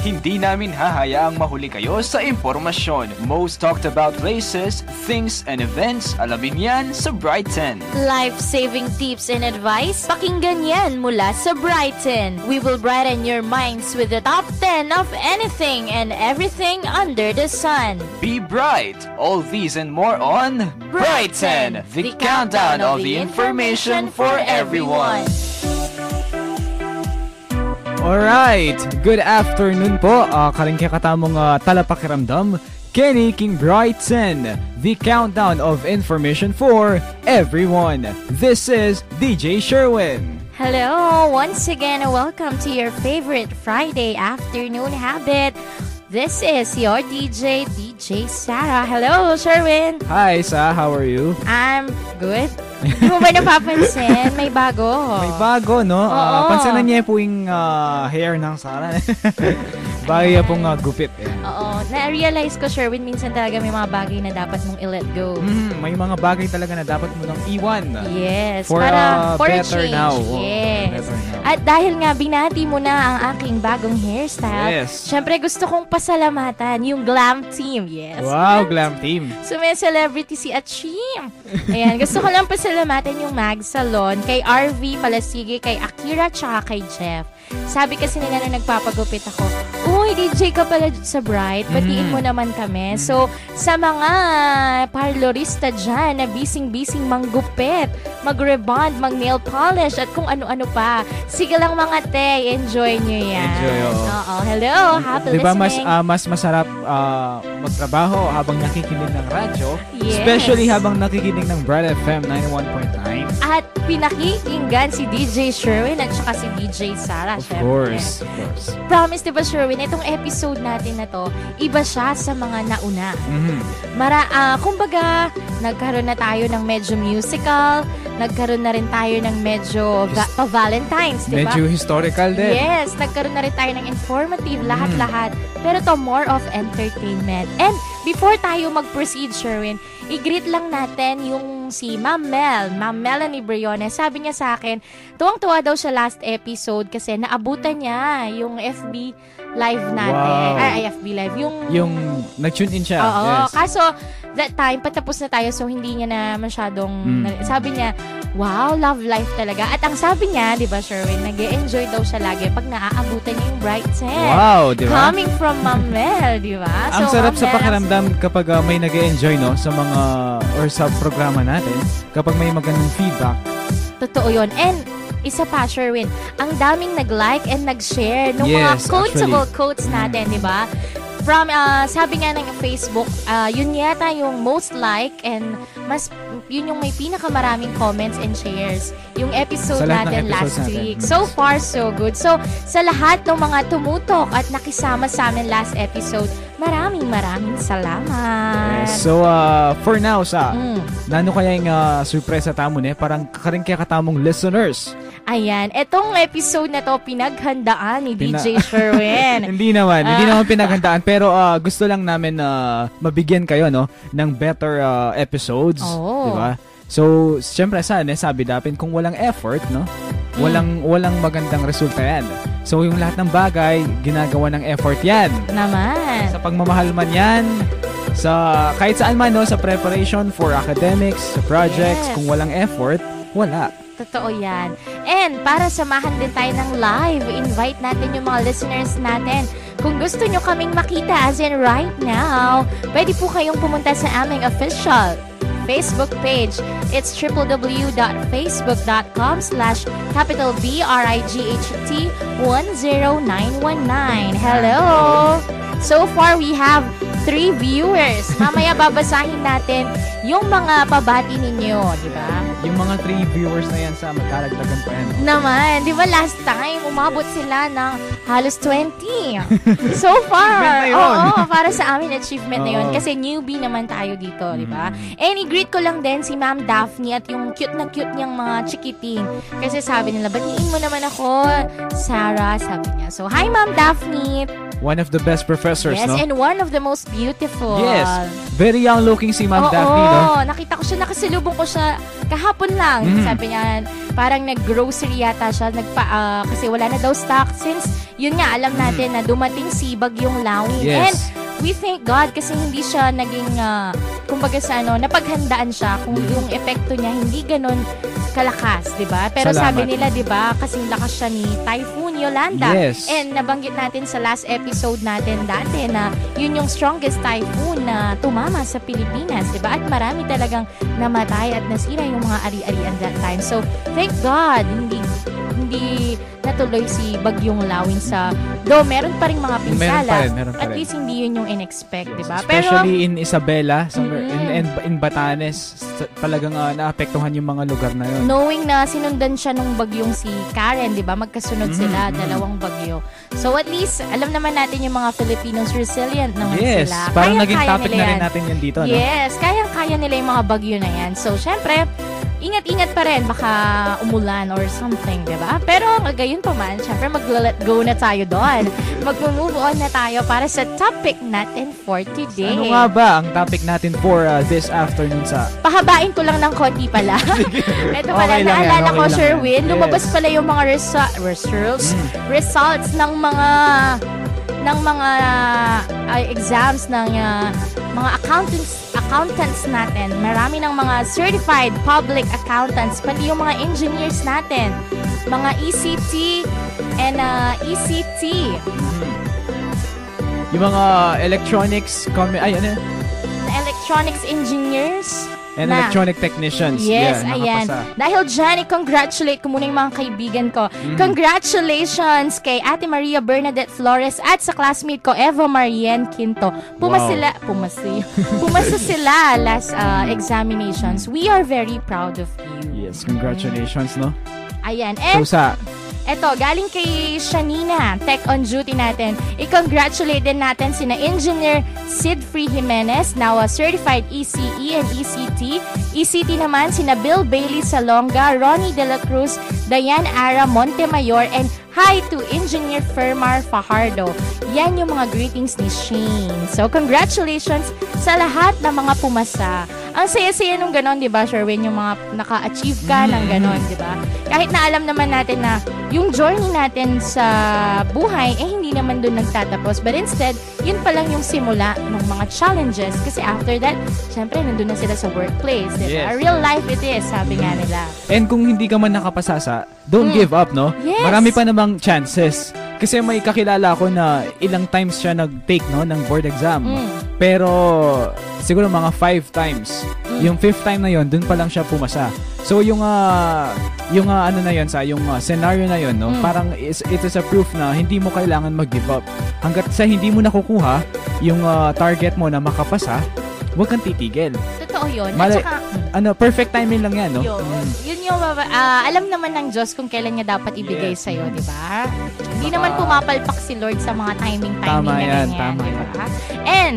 Hindi namin hahayaang mahuli kayo sa impormasyon. Most talked about places, things, and events, alamin yan sa Brighten. Life-saving tips and advice, pakinggan yan mula sa Brighten. We will brighten your minds with the top 10 of anything and everything under the sun. Be bright! All these and more on Brighten, the countdown of the information for everyone. Alright, good afternoon po. Karingkya katamong talapakiramdam. Kenny King Brighten, the countdown of information for everyone. This is DJ Sherwin. Hello, once again, welcome to your favorite Friday afternoon habit. This is your DJ Sarah. Hello, Sherwin. Hi, Sa. How are you? I'm good. Hindi mo ba napapansin? May bago. May bago, no? Pansanan niya po yung hair ng Sarah. Bagay pong gupit. Oo. Na-realize ko, Sherwin, minsan talaga may mga bagay na dapat mong i-let go. May mga bagay talaga na dapat mo nang iwan. Yes. For better change. now. Yes. Better now. At dahil nga binati mo na ang aking bagong hairstyle, Yes. syempre gusto kong pasalamatan yung Glam Team. Yes. Wow, Glam Team. So may celebrity si Achim. Ayan, gusto ko lang pasalamatan yung Mag Salon, kay RV Palasige, kay Akira, tsaka kay Jeff. Sabi kasi nila na nagpapagupit ako, uy, DJ ka pala sa Bright, batiin mo naman kami. So, sa mga parlorista dyan na bising-bising manggupit, mag-rebond, mag-nail polish, at kung ano-ano pa, sige lang mga te, enjoy nyo yan. Enjoy, Oo. Hello, happy Diba listening. mas masarap magtrabaho habang nakikinig ng radyo, Yes. especially habang nakikinig ng Bright FM 91.9. At pinakikinggan si DJ Sherwin at saka si DJ Sarah. Of course. Promise, diba Sherwin, itong episode natin na to, iba siya sa mga nauna. Kumbaga, nagkaroon na tayo ng medyo musical, nagkaroon na rin tayo ng medyo Valentine's, diba? Medyo historical din. Yes, nagkaroon na rin tayo ng informative, lahat-lahat. Pero to more of entertainment. And before tayo mag-proceed, Sherwin, i-greet lang natin yung si Ma'am Melanie Briones. Sabi niya sa akin, tuwang-tuwa daw siya last episode kasi naabutan niya yung FB live natin. Wow. Ay, FB live. Yung nag-tune in siya. Oo. Yes. Kaso, that time, patapos na tayo so hindi niya na masyadong, sabi niya, wow, love life talaga. At ang sabi niya, di ba Sherwin, nag-e-enjoy daw siya lagi pag naaabutan niya yung Bright 10. Wow, di ba? Coming from Ma'am Mel, di ba? Ang sarap sa Ma'am Mel, pakiramdam kapag may nag-e-enjoy, no, sa mga or sa programa natin, kapag may magandang feedback. Totoo yun. And isa pa, Sherwin, ang daming nag-like and nag-share ng Yes, mga quotable actually. quotes natin, di ba? From, sabi nga ng Facebook, yun yata yung most like and yun yung may pinakamaraming comments and shares. Yung episode Sa lahat ng natin last episodes natin. week. So far, so good. So, sa lahat ng mga tumutok at nakisama sa amin last episode, maraming salamat. So, for now, sa Mm. nano kaya yung surpresa tamo ne? Parang karingkya katamong listeners. Ayan, etong episode na to pinaghandaan ni DJ Sherwin. Hindi naman pinaghandaan, pero gusto lang namin mabigyan kayo, no, ng better episodes, Oo. di ba? So, syempre sabi natin kung walang effort, no, walang magandang resulta yan. So, yung lahat ng bagay, ginagawa ng effort yan. Naman. Sa pagmamahal man yan, sa kahit saan man, no, sa preparation for academics, sa projects, Yes. kung walang effort, wala. Totoo yan. And para samahan din tayo ng live, invite natin yung mga listeners natin. Kung gusto nyo kaming makita, as in right now, pwede po kayong pumunta sa aming official Facebook page. It's www.facebook.com/BRIGHT10919. Hello! So far, we have 3 viewers. Mamaya babasahin natin yung mga pabati ninyo, di ba? Yung mga 3 viewers na yan sa magkaragdagan pa yan. Naman, di ba last time, umabot sila ng halos 20. So far, Achievement na yun. oo, para sa amin achievement na yun. Oo. Kasi newbie naman tayo dito, di ba? And i-greet ko lang din si Ma'am Daphne at yung cute na cute niyang mga chikiting. Kasi sabi nila, batiin mo naman ako, Sarah, sabi niya. So, hi Ma'am Daphne! One of the best professors, Yes, no? and one of the most beautiful. Yes. Very young looking si Ma'am Daphne, no? Oo, nakita ko siya, nakasalubong ko siya kahapon lang. Sabi niya, parang nag-grocery yata siya, kasi wala na daw stock since, yun nga, alam natin na dumating si Bagyong Lawin. Yes. And we thank God kasi hindi siya naging, kumbaga sa napaghandaan siya kung yung epekto niya hindi ganun kalakas, di ba? Pero Salamat. sabi nila, di ba, kasing lakas siya ni Typhoon Yolanda. Yes. And nabanggit natin sa last episode natin dati na yun yung strongest typhoon na tumama sa Pilipinas, di ba? At marami talagang namatay at nasira yung mga ari-arian that time. So, thank God, hindi natuloy si Bagyong Lawin though meron pa rin mga pinsala. Meron pa At rin. least hindi yun yung in-expect, di ba? Especially in Isabela, somewhere in Batanes, talagang naapektuhan yung mga lugar na yun. knowing na sinundan siya nung bagyong si Karen, di ba? Magkasunod sila, dalawang bagyo. So at least, alam naman natin yung mga Filipinos resilient naman Yes, sila. parang naging Kayang-kaya topic nila na rin yan. natin yan dito, no? Yes, kayang-kaya nila yung mga bagyo na yan. So, syempre, ingat-ingat pa rin, baka umulan or something, di ba? Pero, gayon pa man, syempre, mag-let go na tayo doon. Mag-move on na tayo para sa topic natin for today. Ano nga ba ang topic natin for this afternoon sa... Pahabain ko lang ng konti pala. Ito pala, Okay lang yan, naalala okay ko, lang Sherwin, yan. lumabas Yes. pala yung mga results ng mga exams ng mga accountants natin. Marami ng mga certified public accountants, pati yung mga engineers natin, mga ECT and ECT. Yung mga electronics, Electronics engineers. and electronic technicians. Yes, Yeah, ayan. nakapasa. Dahil dyan, congratulate ko muna yung mga kaibigan ko. Congratulations kay Ate Maria Bernadette Flores at sa classmate ko, Eva Marian Quinto. Pumasa sila last examinations. We are very proud of you. Yes, congratulations, no? Ayan. And So eto, galing kay Shanina, tech on duty natin. I-congratulate din natin sina Engineer Sid Free Jimenez, now a certified ECE and ECT. ECT naman sina Bill Bailey Salonga, Ronnie De La Cruz, Diane Ara Montemayor, and hi to Engineer Fermar Fajardo. Yan yung mga greetings ni Shane. So, congratulations sa lahat ng mga pumasa. Ang saya-saya nung ganon, di ba, Sherwin? Yung mga naka-achieve ka ng ganon, di ba? Kahit na alam naman natin na yung journey natin sa buhay, hindi naman dun nagtatapos. But instead, yun pa lang yung simula ng mga challenges. Kasi after that, syempre, nandun na sila sa workplace, di ba? Yes. Real life it is, sabi nga nila. and kung hindi ka man nakapasasa, don't give up, no? Yes. Marami pa namang chances. Kasi may kakilala ko na ilang times siya nag-take, no, ng board exam. Pero siguro mga 5 times. Yung 5th time na yon, dun pa lang siya pumasa. So yung ano na yon, yung scenario na yon, no, parang it is a proof na hindi mo kailangan mag-give up. Hangga't sa hindi mo nakukuha yung target mo na makapasa, huwag kang titigil. Totoo yun. At saka, Perfect timing lang yan, no? yun yung, alam naman ng Diyos kung kailan niya dapat ibigay sa'yo, di ba? Hindi naman pumapalpak si Lord sa mga timing Tama na yan, ganyan, tama di ba? And,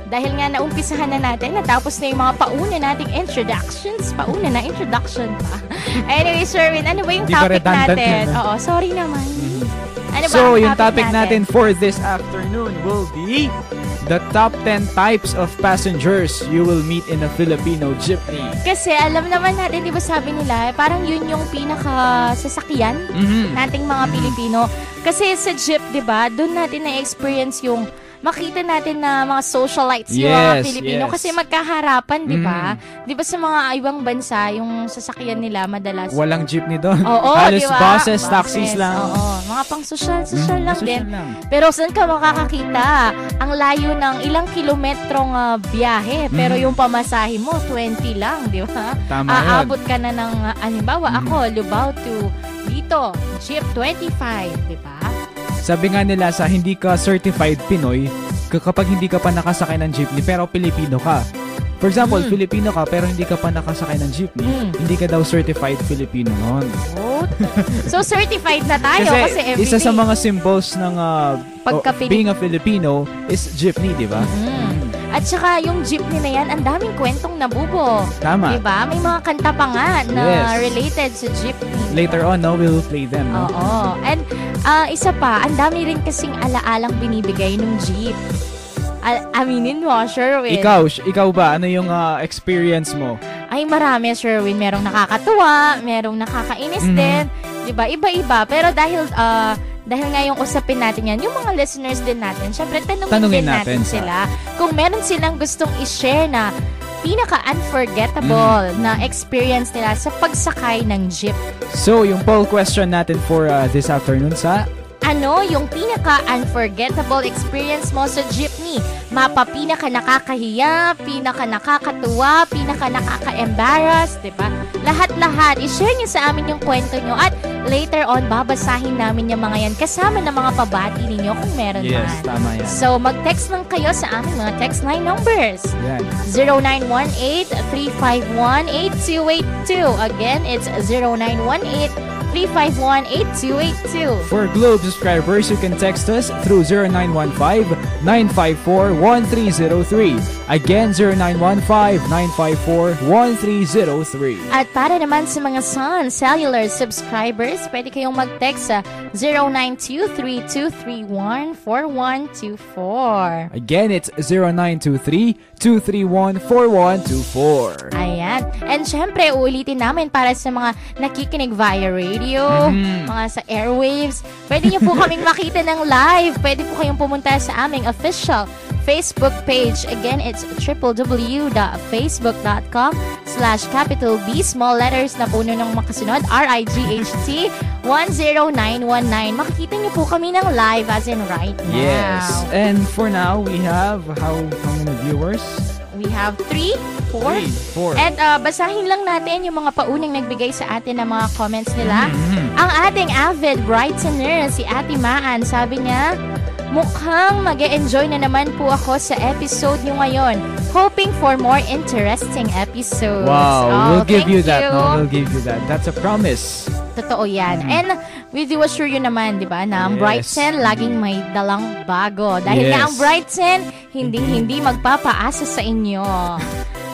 dahil nga naumpisahan na natin, natapos na yung mga pauna nating introduction pa. Anyway, Sherwin, ano ba yung Di ba topic redundant natin? yan, Oo, sorry naman. Ano ba So, ang yung topic natin for this afternoon will be the top 10 types of passengers you will meet in a Filipino jeepney. Kasi alam naman natin, di ba sabi nila, parang yun yung pinaka-sasakyan nating mga Pilipino. Kasi sa jeep, di ba, doon natin na-experience yung makita natin na mga socialites yung mga Pilipino. Yes. Kasi magkaharapan, di ba? Di ba sa mga ibang bansa, yung sasakyan nila madalas. Walang jeepney doon. Oo, Halos di ba? buses, taxis lang. Oo, mga pang social lang din. Social lang. Pero saan ka makakakita? Ang layo ng ilang kilometrong biyahe. Pero yung pamasahe mo, 20 lang, di ba? Tama yun. Aabot ka na ng, halimbawa, ako, Lubao to dito, jeep 25, di ba? Sabi nga nila sa hindi ka certified Pinoy kapag hindi ka pa nakasakay ng jeepney pero Pilipino ka. For example, Filipino ka pero hindi ka pa nakasakay ng jeepney, hindi ka daw certified Filipino noon. Oh. So, certified na tayo kasi everyday. Isa sa mga symbols ng being a Filipino is jeepney, di ba? At saka yung jeepney na yan, ang daming kwentong nabubo. Tama. Diba? May mga kanta pa nga na Yes. related sa jeepney. Later on, no, we'll play them. No? Oo. And Isa pa, ang dami rin kasing alaalang binibigay ng jeep. Aminin mo, Sherwin. Ikaw ba? Ano yung experience mo? Ay, marami, Sherwin. Merong nakakatuwa, merong nakakainis din. Diba? Iba-iba. Pero dahil nga yung usapin natin yan, yung mga listeners din natin, syempre tanungin din natin sila kung meron silang gustong i-share na pinaka-unforgettable na experience nila sa pagsakay ng jeep. So, yung poll question natin for this afternoon sa... Ano yung pinaka-unforgettable experience mo sa jeepney? Mapa pinaka-nakakahiya, pinaka-nakakatuwa, pinaka-nakaka-embarrass, diba? Lahat-lahat. I-share nyo sa amin yung kwento nyo at later on, babasahin namin yung mga yan kasama ng mga pabati ninyo kung meron man. Yes, tama yan. So, mag-text lang kayo sa aming mga text line numbers. Yan. 0918-351-8282. Again, it's 0918-351-8282. For Globe subscribers, you can text us through 0915-954-1303. Again, 0915-954-1303. At para naman sa mga Sun Cellular subscribers, pwede kayong mag-text sa 0923-231-4124. Again, it's 0923-231-4124. Ayan. And syempre, uulitin namin para sa mga nakikinig via radio, mga sa airwaves. Pwede niyo po kaming makita ng live. Pwede po kayong pumunta sa aming official Facebook page. Again, it's www.facebook.com/capital B, small letters na puno ng makasunod, RIGHT 10919. Makikita niyo po kami ng live as in right now. Yes. And for now, we have how many viewers? We have 3, 4. And basahin lang natin yung mga paunang nagbigay sa atin ng mga comments nila. Ang ating avid Brightoner, si Ate Maan, sabi niya, mukhang mag-e-enjoy na naman po ako sa episode nyo ngayon. Hoping for more interesting episodes. Wow, we'll give you that. you. No, we'll give you that. That's a promise. Totoo yan. And we do assure you naman, di ba, na ang Brightsen laging may dalang bago. Dahil nga ang Brightsen, hindi magpapaasa sa inyo.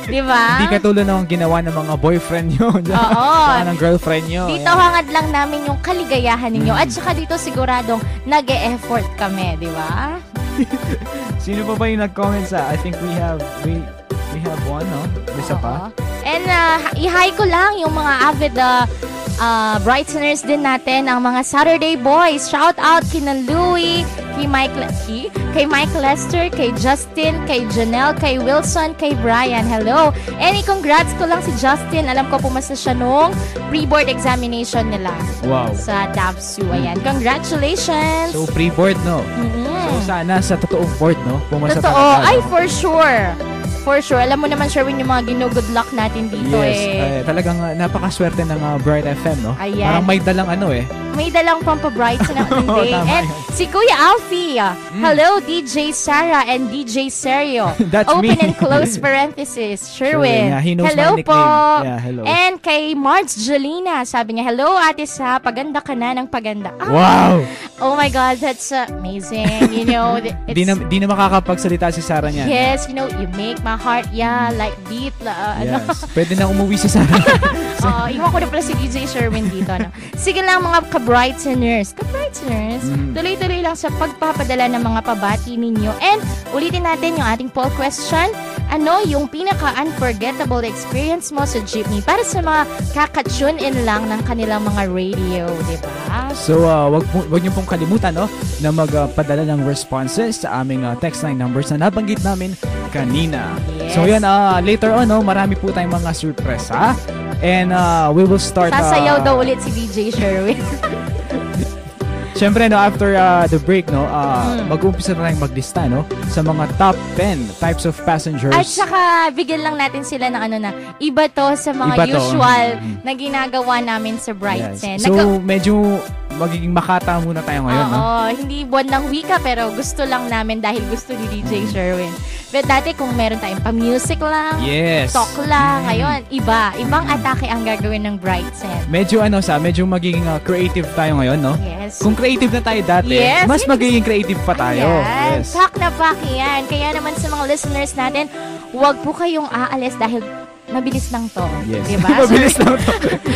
Di ba? Hindi katulad ng ginawa ng mga boyfriend nyo. Saka ng girlfriend nyo. Dito hangad lang namin yung kaligayahan ninyo. At saka dito siguradong nag-e-effort kami, di ba? Sino pa ba yung nag-comment sa? I think we have one, no? Isa pa. And i-hi ko lang yung mga avid Brightseners din natin, ang mga Saturday Boys. Shout out kina Louie, kay Mike Lester, kay Justin, kay Janelle, kay Wilson, kay Brian. Hello. And congrats ko lang si Justin. Alam ko pumasa siya nung pre-board examination nila. Wow. Sa DAVSU. Ayan. Congratulations. So pre-board, no? So sana sa totoong board, no? Pumasa Totoo. talaga, Ay, no? for sure. For sure. Alam mo naman, Sherwin, yung mga good luck natin dito talagang napakaswerte ng Bright FM, no? Ayan. Parang may dalang may dalang pampabright sa ng day. Tama And yan. si Kuya Alfie, hello DJ Sarah and DJ Serio. That's Open me. and close parenthesis. Sherwin. Yeah, he knows Hello my po. nickname. Yeah, hello. And kay Marge Jelina, sabi niya, hello ate sa paganda ka na ng paganda. Wow! Oh my God, that's amazing. You know, it's... Di na makakapagsalita si Sarah niyan. Yes, you know, you make my heart, like beat. Yes. Pwede na umuwi si Sarah. Iwan ko na pala si DJ Sherwin dito. No? Sige lang mga ka-Brightseners. Tuloy-tuloy lang sa pagpapadala ng mga pabati ninyo. And ulitin natin yung ating poll question. Ano yung pinaka-unforgettable experience mo sa jeepney para sa mga kaka-tune in lang ng kanilang mga radio, di ba? So, wag niyo pong kalimutan, no, na magpadala ng responses sa aming text line numbers na nabanggit namin kanina. Yes. So, yan, later on, no, marami po tayong mga surpresa. And we will start... Sasayaw daw ulit si DJ Sherwin. Siyempre, no, after the break, no, mag-umpisa na tayong maglista, no, sa mga top 10 types of passengers. At saka, bigyan lang natin sila ng iba to sa mga usual na ginagawa namin sa Brightsen. Yes. So, medyo magiging makata muna tayo ngayon, no? Hindi buwan ng wika, pero gusto lang namin dahil gusto ni DJ Sherwin. But dati kung meron tayong pa-music lang, talk lang, ngayon, ibang atake ang gagawin ng Brightsen. Medyo medyo magiging creative tayo ngayon, no? Yes. Kung creative na tayo dati, mas magiging creative pa tayo. Ayan. Yes. Pak na pak yan. Kaya naman sa mga listeners natin, huwag po kayong aalis dahil mabilis lang to. Yes. Diba? Mabilis lang to.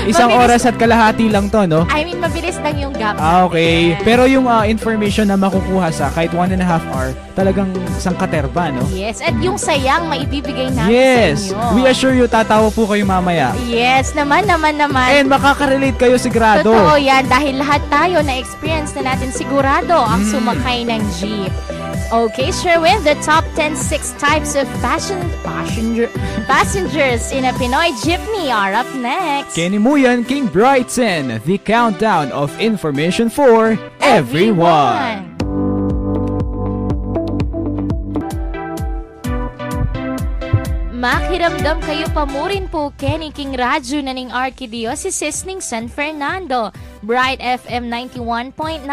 Isang Mabilis- oras at kalahati lang to, no? I mean, mabilis lang yung gap. Okay. natin. Pero yung information na makukuha sa kahit 1.5 hour, talagang isang katerba, no? Yes, at yung sayang maibibigay namin Yes. sa inyo. We assure you, tatawa po kayo mamaya. Yes, naman. And makaka-relate kayo sigurado. Totoo yan, dahil lahat tayo na-experience na natin sigurado ang sumakay ng jeep. Okay, Sherwin, the top 10 6 types of passengers in a Pinoy jeepney are up next. Kenny Muyan, King Brighton, the countdown of information for everyone. Makiramdam kayo pamurin po Kenny King Radyo na ning Archdiocese ning San Fernando. Bright FM 91.9.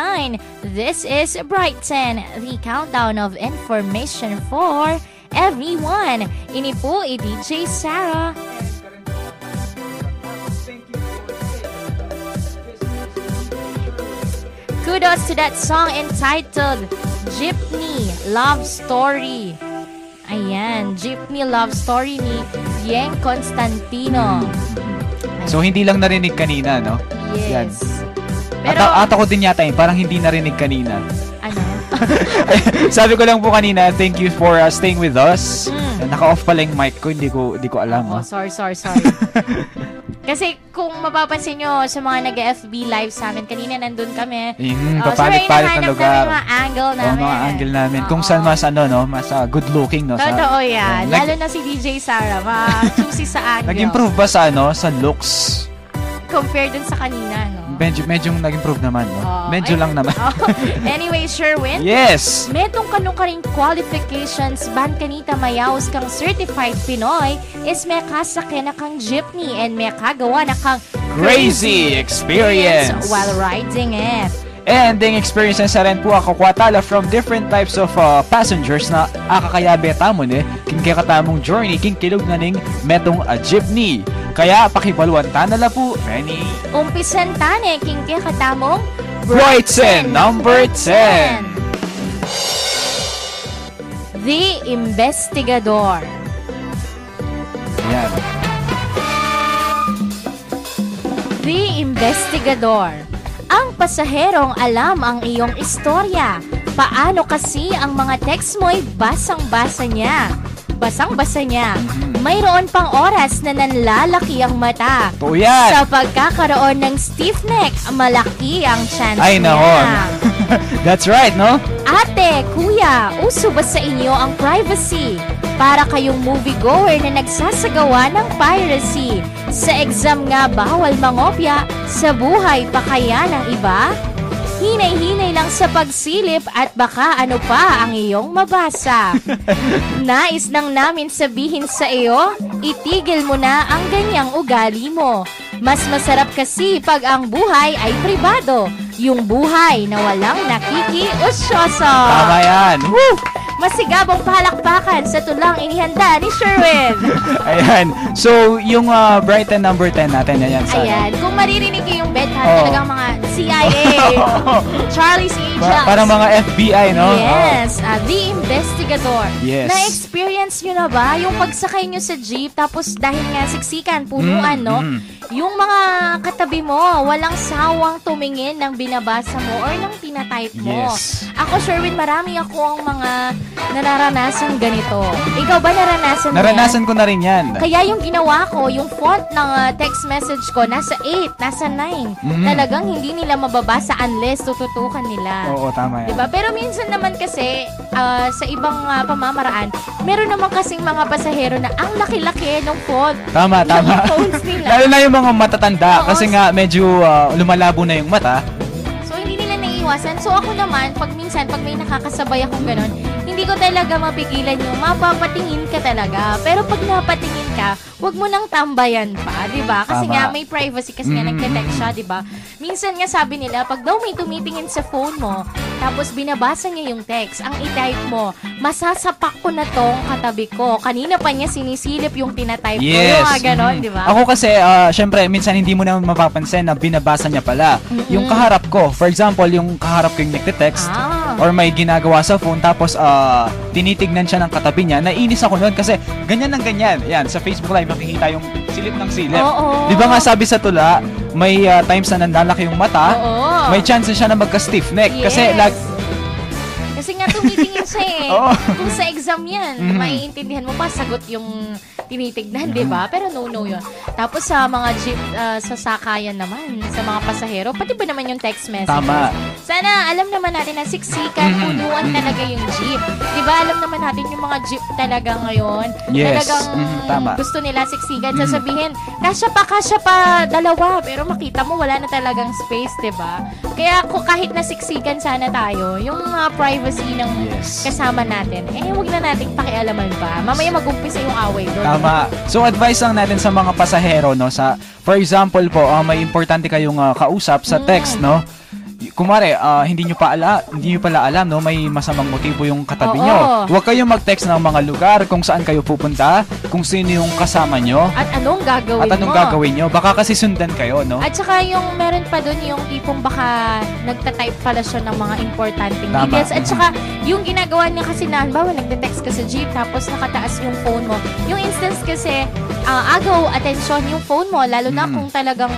This is Brighton, the countdown of information for everyone. Ini po DJ Sarah. Kudos to that song entitled Jeepney Love Story. Ayan, Jeepney Love Story ni Yeng Constantino. So, hindi lang narinig kanina, no? Yes. Pero, Pero, at ako din yata parang hindi narinig kanina. ano? Sabi ko lang po kanina, thank you for staying with us. Mm. Naka-off pala yung mic ko, hindi ko alam. Oh, sorry. Kasi kung mapapansin nyo sa mga nag-FB live sa amin, kanina nandun kami. Papalit-palit na lugar. Namin mga angle namin. Mga angle namin. Kung saan mas mas good looking, no? Totoo yan. Lalo na si DJ Sarah, ma-choosy sa angle. Nag-improve ba sa looks? Compared dun sa kanina, no? Medyo nag-improve naman, no? Medyo lang naman. Anyway, Sherwin. Yes! Metong kanong karing qualifications ban kanita mayaos kang certified Pinoy is may kasakyan na kang jeepney and may kagawa na kang Crazy experience while riding it. And ang experiences na rin po ako kwatala from different types of passengers na akakayabe tamon king katamong journey king kilog na ning metong jeepney. Kaya pakibaluan tanala po, Renny. Umpisan tane king katamong Brighton number 10. The Investigador. Yan. The Investigador. Ang pasaherong alam ang iyong istorya. Paano kasi ang mga text mo'y basang-basa niya? Basang-basa niya. Mayroon pang oras na nanlalaki ang mata. To yan. Sa pagkakaroon ng stiff neck, malaki ang chance Ay, niya. nahon. That's right, no? Ate, kuya, uso ba sa inyo ang privacy? Para kayong moviegoer na nagsasagawa ng piracy. Sa exam nga bawal mangopya, sa buhay pa kaya ng iba? Hinay-hinay lang sa pagsilip at baka ano pa ang iyong mabasa. Nais nang namin sabihin sa iyo, itigil mo na ang ganyang ugali mo. Mas masarap kasi pag ang buhay ay pribado. Yung buhay na walang nakikiusyoso. Tama yan. Woo! Masigabong palakpakan sa tulang inihanda ni Sherwin. Ayan. So, yung Brighton number 10 natin, ayan. Ayan. Kung maririnig niyo yung bedtime, Oh. talagang mga CIA, Charlie's Angels. Parang mga FBI, no? Yes. The Investigador. Yes. Na-experience nyo na ba yung pagsakay nyo sa jeep tapos dahil nga siksikan, punuan, no? Yung mga katabi mo, walang sawang tumingin ng binabasa mo or ng tinatype mo. Yes. Ako, Sherwin, marami akong mga nararanasan ganito. Ikaw ba naranasan mo yan? Naranasan ko na rin yan. Kaya yung ginawa ko, yung font ng text message ko, nasa 8, nasa 9. Talagang hindi nila mababasa unless tututukan nila. Oo, tama yan. Diba? Pero minsan naman kasi, sa ibang pamamaraan, meron naman kasing mga pasahero na ang laki-laki ng font. Tama. Yung phones nila. Lalo na yung mga matatanda Oo. kasi nga medyo lumalabo na yung mata. So, hindi nila naiiwasan. So, ako naman, pag may nakakasabay akong ganun, hindi ko talaga mapigilan yung mapapatingin ka talaga. Pero pag napatingin ka, wag mo nang tambayan pa, di ba? Kasi Tama. nga, may privacy kasi nga nagte-text siya, di ba? Minsan nga sabi nila, pag daw may tumitingin sa phone mo, tapos binabasa niya yung text, ang i-type mo, masasapak ko na tong katabi ko. Kanina pa niya sinisilip yung tinatype ko. Yung mga ganon, di ba? Ako kasi, syempre, minsan hindi mo naman mapapansin na binabasa niya pala. Yung kaharap ko, for example, yung kaharap ko yung nagte-text, or may ginagawa sa phone tapos tinitignan siya ng katabi niya, naiinis ako noon kasi ganyan ng ganyan. Yan, sa Facebook Live makikita yung silip ng silip. Oo. Di ba nga sabi sa tula, may times na nandalaki yung mata, Oo. may chance siya na magka-stiff neck. Kasi Kasi nga tumitingin siya eh. Oo. Kung sa exam yan, maiintindihan mo pa, sagot yung tinitignan, di ba? Pero no yun. Tapos sa mga jeep, sa sakayan naman, sa mga pasahero, pati ba naman yung text messages? Tama. Sana alam naman natin na siksikan, punuan talaga yung jeep. Di ba alam naman natin yung mga jeep talaga ngayon? Yes. Talagang Tama. gusto nila siksikan. Sasabihin, kasya pa, dalawa. Pero makita mo, wala na talagang space, di ba? Kaya kahit na siksikan sana tayo, yung privacy ng Yes. kasama natin, huwag na nating pakialaman pa. Mamaya mag-umpisa yung away doon. Tama. So advice lang natin sa mga pasahero, no, for example po, may importante kayong kausap sa text, no. Kumare, hindi nyo pala alam, no, may masamang motibo yung katabi Oo. nyo. Huwag kayong mag-text ng mga lugar kung saan kayo pupunta, kung sino yung kasama nyo, At anong gagawin at anong mo? gagawin nyo. Baka kasi sundan kayo, no? At saka yung meron pa doon yung tipong baka nagta-type pala siya ng mga importanteng Tama. details. At saka yung ginagawa niya kasi na, halimbawa nagte-text ka sa jeep tapos nakataas yung phone mo. Yung instance kasi, agaw atensyon yung phone mo, lalo na kung talagang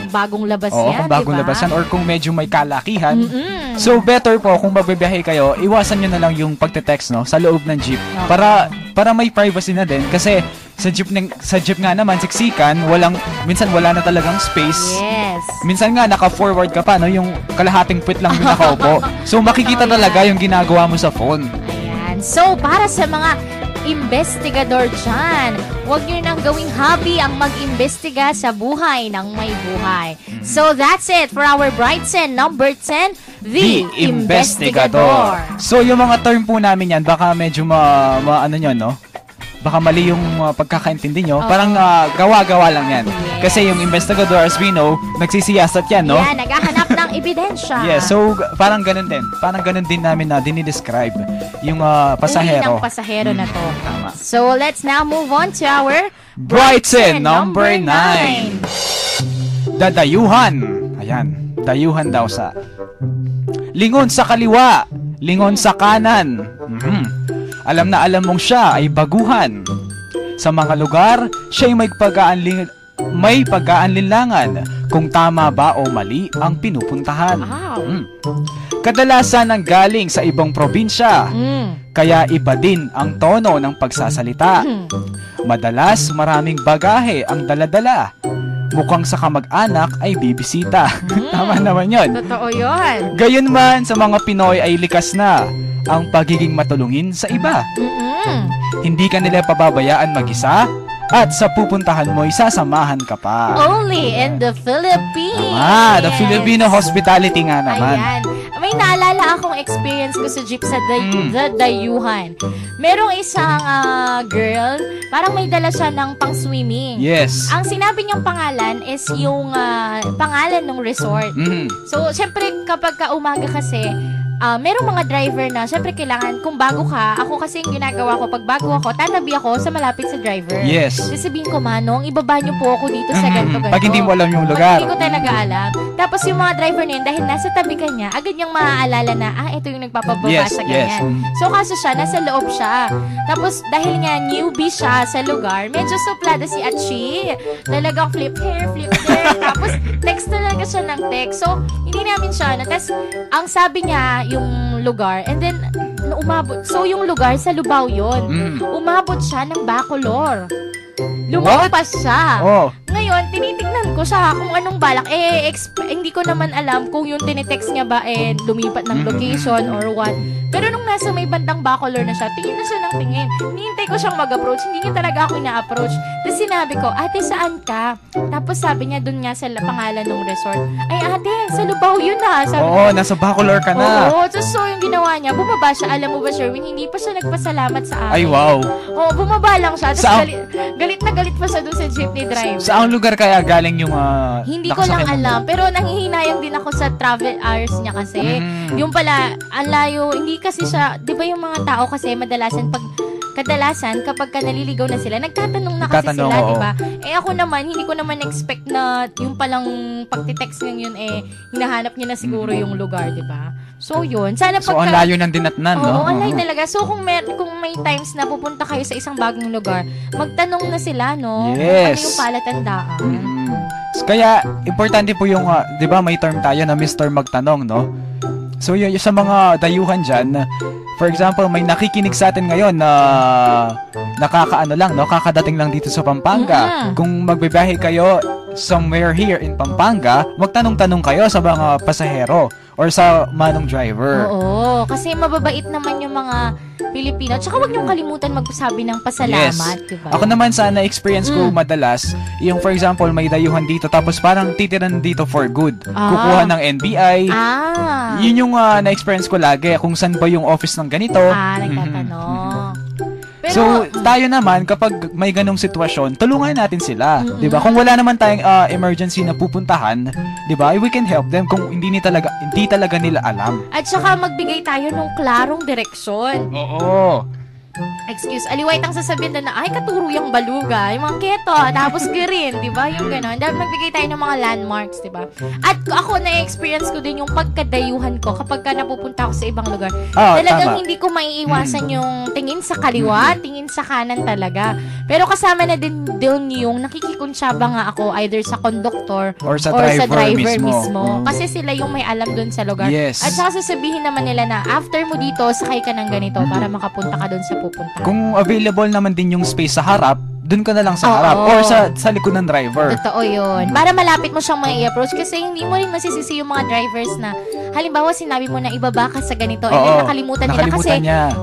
bagong labas Oo, yan, kung bagong diba? labasan or kung medyo may kalakihan. Mm-mm. So better po kung mabibiyahe kayo, iwasan nyo na lang yung pagte-text, no, sa loob ng jeep Okay. para may privacy na din kasi sa jeep nga naman siksikan, minsan wala na talagang space. Yes. Minsan nga naka-forward ka pa, no, yung kalahating puwit lang yung nakaupo. So makikita Totoo talaga yan. yung ginagawa mo sa phone. Ayan. So, para sa mga investigador dyan, huwag nyo nang gawing hobby ang mag-imbestiga sa buhay ng may buhay. So, that's it for our Brightsen number 10, The Investigador. So yung mga term po namin yan, baka medyo ano nyo, no? Baka mali yung pagkakaintindi nyo. Oo. Parang gawa-gawa lang yan. Yes. Kasi yung investigador, as we know, nagsisiyasat yan, no? Yan, naghahanap ng ebidensya. Yes, so parang ganun din. Parang ganun din namin na dinidescribe yung pasahero. Uri ng pasahero na to. Tama. So, let's now move on to our Brightsen number 9. Dadayuhan. Ayan, dayuhan daw sa lingon sa kaliwa, lingon sa kanan. Alam na alam mong siya ay baguhan. Sa mga lugar, siya'y may pag-aanlinlangan kung tama ba o mali ang pinupuntahan. Wow. Kadalasan ang galing sa ibang probinsya, kaya iba din ang tono ng pagsasalita. Madalas maraming bagahe ang daladala. Mukhang sa kamag-anak ay bibisita. Tama naman yon. Totoo yun. Gayunman sa mga Pinoy ay likas na ang pagiging matulungin sa iba. Hindi ka nila pababayaan mag-isa at sa pupuntahan mo isasamahan ka pa. Only in the Philippines. Tama, the Filipino hospitality nga naman. Ayan. May naalala akong experience ko sa jeep sa the Dayuhan. Merong isang girl, parang may dala siya ng pang-swimming. Yes. Ang sinabi niyang pangalan is yung pangalan ng resort. So, syempre kapag umaga kasi, merong mga driver na, syempre kailangan, kung bago ka, ako kasi yung ginagawa ko, pag bago ako, tatabi ako sa malapit sa driver. Yes. Sasabihin ko, Manong, ibaba niyo po ako dito sa ganito-ganito. Pag hindi mo alam yung Pag lugar. hindi ko talaga alam. Tapos yung mga driver na yun, dahil nasa tabi ka niya, agad niyang maaalala na, ito yung nagpapababa Yes, sa yes. ganyan. So kaso siya, nasa loob siya. Tapos dahil nga newbie siya sa lugar, medyo suplada si Achi. Talagang flip here, flip there. Tapos text talaga siya ng text. So hindi namin siya. Tapos ang sabi niya, yung lugar, and then umabot. So yung lugar sa Lubao yun. Umabot siya ng Bacolor. Lumampas siya. Oh. Ngayon, tinitignan ko siya kung anong balak. Hindi ko naman alam kung yung tinitext niya ba lumipat ng location or what. Pero nung nasa may bandang Bacolor na siya, tingin na siya ng tingin. Hinihintay ko siyang mag-approach. Hindi niya talaga ako ina-approach. Tapos sinabi ko, ate, saan ka? Tapos sabi niya dun nga sa pangalan ng resort, ay ate, sa Lubao yun na. Sabi Oo, nasa Bacolor ka na. Oo, so yung ginawa niya, bumaba siya. Alam mo ba, Sherwin, hindi pa siya nagpasalamat sa akin. Ay, wow. Oo, bumaba lang siya. Tapos Saan- galit na galit pa siya dun sa jeepney driver. Saang lugar kaya galing yung Hindi ko lang nakasakay mo? alam. Pero nanghihinayang din ako sa travel hours niya kasi. Yung pala, ang layo, hindi kasi siya, di ba yung mga tao kasi madalasan pag kadalasan kapag ka naliligaw na sila, nagtatanong na kasi Nagtatanong, sila, oo. di ba? Ako naman, hindi ko naman expect na yung palang pagtitext ng yun, hinahanap niya na siguro yung lugar, di ba? So, yun. Sana So, ang layo ng dinatnan, no? Oo, online talaga. So, kung may times na pupunta kayo sa isang bagong lugar, magtanong na sila, no? Yes. Ano yung palatandaan. Kaya, importante po yung, di ba, may term tayo na Mr. Magtanong, no? So, yung sa mga dayuhan dyan, for example, may nakikinig sa atin ngayon na kakadating lang dito sa Pampanga. Kung magbibiyahe kayo somewhere here in Pampanga, magtanong-tanong kayo sa mga pasahero or sa manong driver. Oo, kasi mababait naman yung mga Pilipino. Tsaka huwag niyong kalimutan magsabi ng pasalamat, diba? Ako naman sa na-experience ko madalas, yung for example, may dayuhan dito tapos parang titiran dito for good. Kukuha ng NBI. Yun yung na-experience ko lagi kung saan ba yung office ng ganito. Nagtatanong. So, tayo naman, kapag may ganong sitwasyon, tulungan natin sila. Diba? Kung wala naman tayong emergency na pupuntahan, diba? We can help them kung hindi talaga nila alam. At saka magbigay tayo ng klarong direksyon. Oo. Excuse, aliwait ang sasabihin na, ay, katuruyang baluga, yung mga keto, tapos green, di ba? Yung gano'n. Dahil magbigay tayo ng mga landmarks, di ba? At ako, na-experience ko din yung pagkadayuhan ko kapag ka napupunta ako sa ibang lugar. Talagang hindi ko maiiwasan yung tingin sa kaliwa, tingin sa kanan talaga. Pero kasama na din yung nakikikunsyaba nga ako either sa conductor or sa driver mismo. Kasi sila yung may alam dun sa lugar. Yes. At saka sasabihin naman nila na after mo dito, sakay ka ng ganito para makapunta ka dun sa pupunta. Kung available naman din yung space sa harap, dun ka na lang sa harap or sa likod ng driver. Totoo yun. Para malapit mo siyang mai-approach kasi hindi mo rin masisisi yung mga drivers na halimbawa sinabi mo na ibaba ka sa ganito and then nakalimutan nila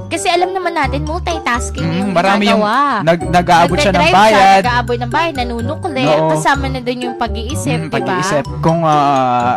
kasi alam naman natin multitasking yung marami ginagawa. Yung nag-aabot siya ng bayad. Nag-aabot ng bayad, nanunukli. Kasama na din yung pag-iisip, diba? Pag-iisip. Kung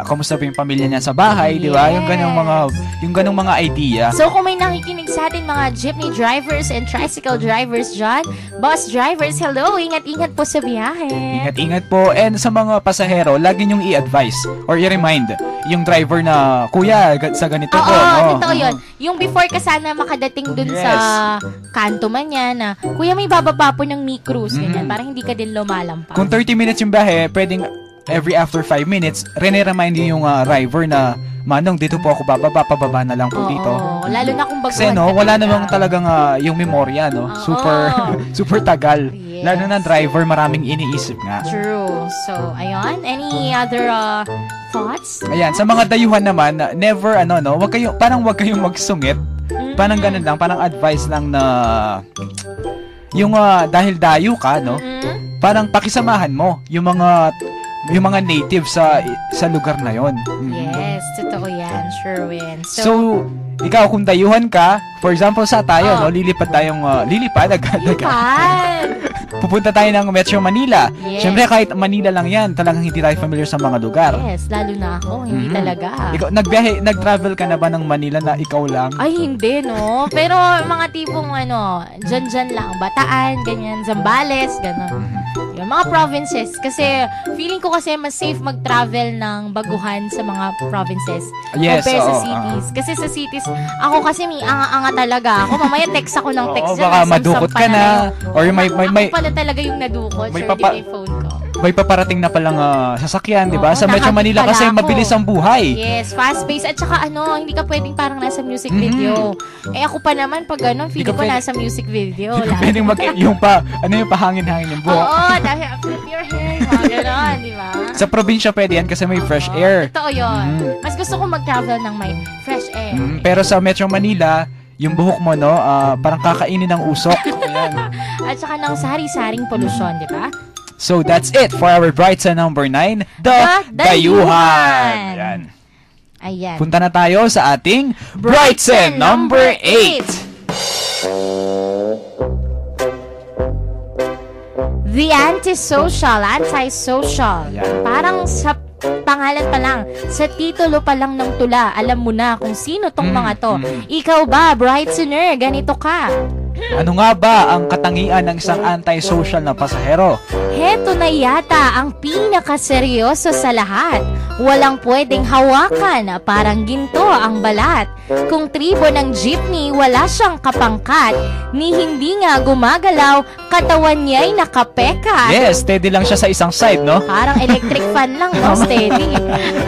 kamusta ba yung pamilya niya sa bahay, Yes. di ba? Yung ganong mga idea. So kung may nakikinig sa atin mga jeepney drivers and tricycle drivers dyan, bus drivers, hello, ingat-ingat po sa biyahe. Ingat-ingat po. And sa mga pasahero, lagi niyong i-advise or i-remind yung driver na, kuya, sa ganito po. Oo, totoo yun. Yung before ka sana makadating dun sa kanto man yan na, kuya, may bababa po ng micros, ganyan, parang hindi ka din lumalampas. Kung 30 minutes yung biyahe, pwedeng every after 5 minutes, remind yung driver na, Manong, dito po ako bababa, pababa na lang po dito. Lalo na kung baguhan kasi wala namang talagang yung memorya, no? Super tagal. Yes. Lalo na driver, maraming iniisip nga. True. So, ayun. Any other thoughts? Ayan, sa mga dayuhan naman, never, wag kayong magsungit. Parang ganun lang, parang advice lang na, yung dahil dayo ka, no? Parang pakisamahan mo yung mga native sa lugar na yon. Yes, totoo yan, Sherwin. So, ikaw kung dayuhan ka, for example sa tayo, no, lilipad agad. Pupunta tayo ng Metro Manila. Yes. Siyempre kahit Manila lang yan, talagang hindi tayo familiar sa mga lugar. Yes, lalo na ako, hindi talaga. Ikaw, nag-travel ka na ba ng Manila na ikaw lang? Ay, hindi, no? Pero mga tipong dyan lang, Bataan, ganyan, Zambales, gano'n. Yung mga provinces. Kasi, feeling ko kasi mas safe mag-travel ng baguhan sa mga provinces. Yes, compare sa cities. Kasi sa cities, ako kasi may anga-anga talaga. Ako, mamaya text ako ng text dyan. Baka madukot ka na. Or may pala talaga yung nadukot. May may phone ko. May paparating na palang sasakyan, di ba? Sa Metro Manila nakabit kasi pala ako. mabilis ang buhay. Yes, fast-paced. At saka hindi ka pwedeng parang nasa music video. Ako pa naman, pag feeling ko nasa music video. Pwedeng yung pahangin-hangin yung buhok. Oo, dahil flip your hair, mga gano'n, di ba? Sa probinsya pwede yan kasi may fresh air. Totoo yun. Mas gusto ko mag-travel ng may fresh air. Pero sa Metro Manila, yung buhok mo, no, parang kakainin ng usok. Ayan. At saka ng sari-saring polusyon, di ba? So that's it for our Brightson number 9, The Dayuhan. Ayan. Punta na tayo sa ating Brightson number 8. The antisocial. Ayan. Parang sa pangalan pa lang, sa titulo pa lang ng tula, alam mo na kung sino tong mga to. Ikaw ba, Brightsoner, ganito ka? Ano nga ba ang katangian ng isang antisocial na pasahero? Heto na yata ang pinakaseryoso sa lahat. Walang pwedeng hawakan, parang ginto ang balat. Kung tribo ng jeepney, wala siyang kapangkat. Ni hindi nga gumagalaw, katawan niya'y nakapeka. Yes, steady lang siya sa isang side, no? Parang electric fan lang, no? Steady.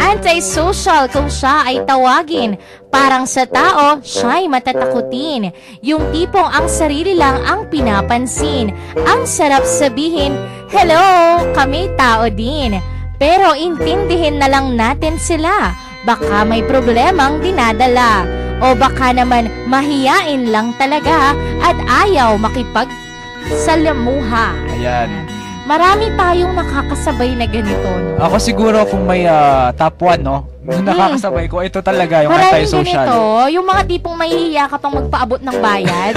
Antisocial kung siya ay tawagin. Parang sa tao, siya'y matatakutin. Yung tipong ang sarili lang ang pinapansin. Ang sarap sabihin, hello, kami tao din. Pero intindihin na lang natin sila. Baka may problemang dinadala. O baka naman mahiyain lang talaga at ayaw makipagsalamuha. Ayan. Marami tayong nakakasabay na ganito, no? Ako siguro kung may top 1, no? Yung nakakasabay ko, ito talaga yung Maraming antisocial. ganito, yung mga tipong mahihiya ka pang magpaabot ng bayad.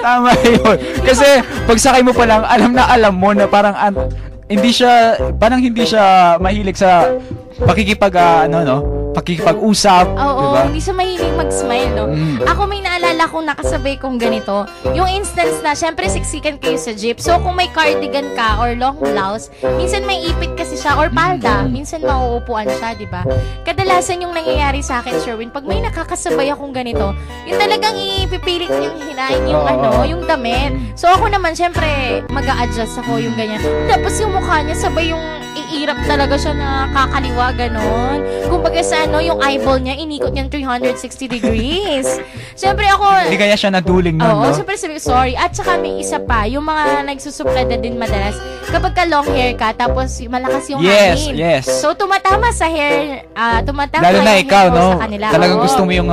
Tama yun. Kasi pagsakay mo pa lang, alam na alam mo na parang hindi siya mahilig sa pakikipag-usap, Oo, diba? hindi siya mahilig mag-smile, no? Ako may naalala kong nakasabay kong ganito. Yung instance na, syempre, siksikan kayo sa jeep. So, kung may cardigan ka or long blouse, minsan may ipit kasi siya or palda. Minsan mauupuan siya, di ba? Kadalasan yung nangyayari sa akin, Sherwin, pag may nakakasabay akong ganito, yung talagang ipipilit niyang hinain yung yung damit. So, ako naman, syempre, mag-a-adjust ako yung ganyan. Tapos yung mukha niya, sabay yung iirap talaga siya na kakaliwa, ganon. Kumbaga sa yung eyeball niya, inikot niya 360 degrees. Siyempre ako... Hindi kaya siya naduling nun, Oo, no? siyempre sabi ko, sorry. At saka may isa pa, yung mga nagsusuplada din madalas, kapag ka long hair ka, tapos malakas yung hangin. Yes. So, tumatama sa hair, tumatama Lalo na yung ikaw, hair ko no? sa kanila. Talagang Oo. gusto mo yung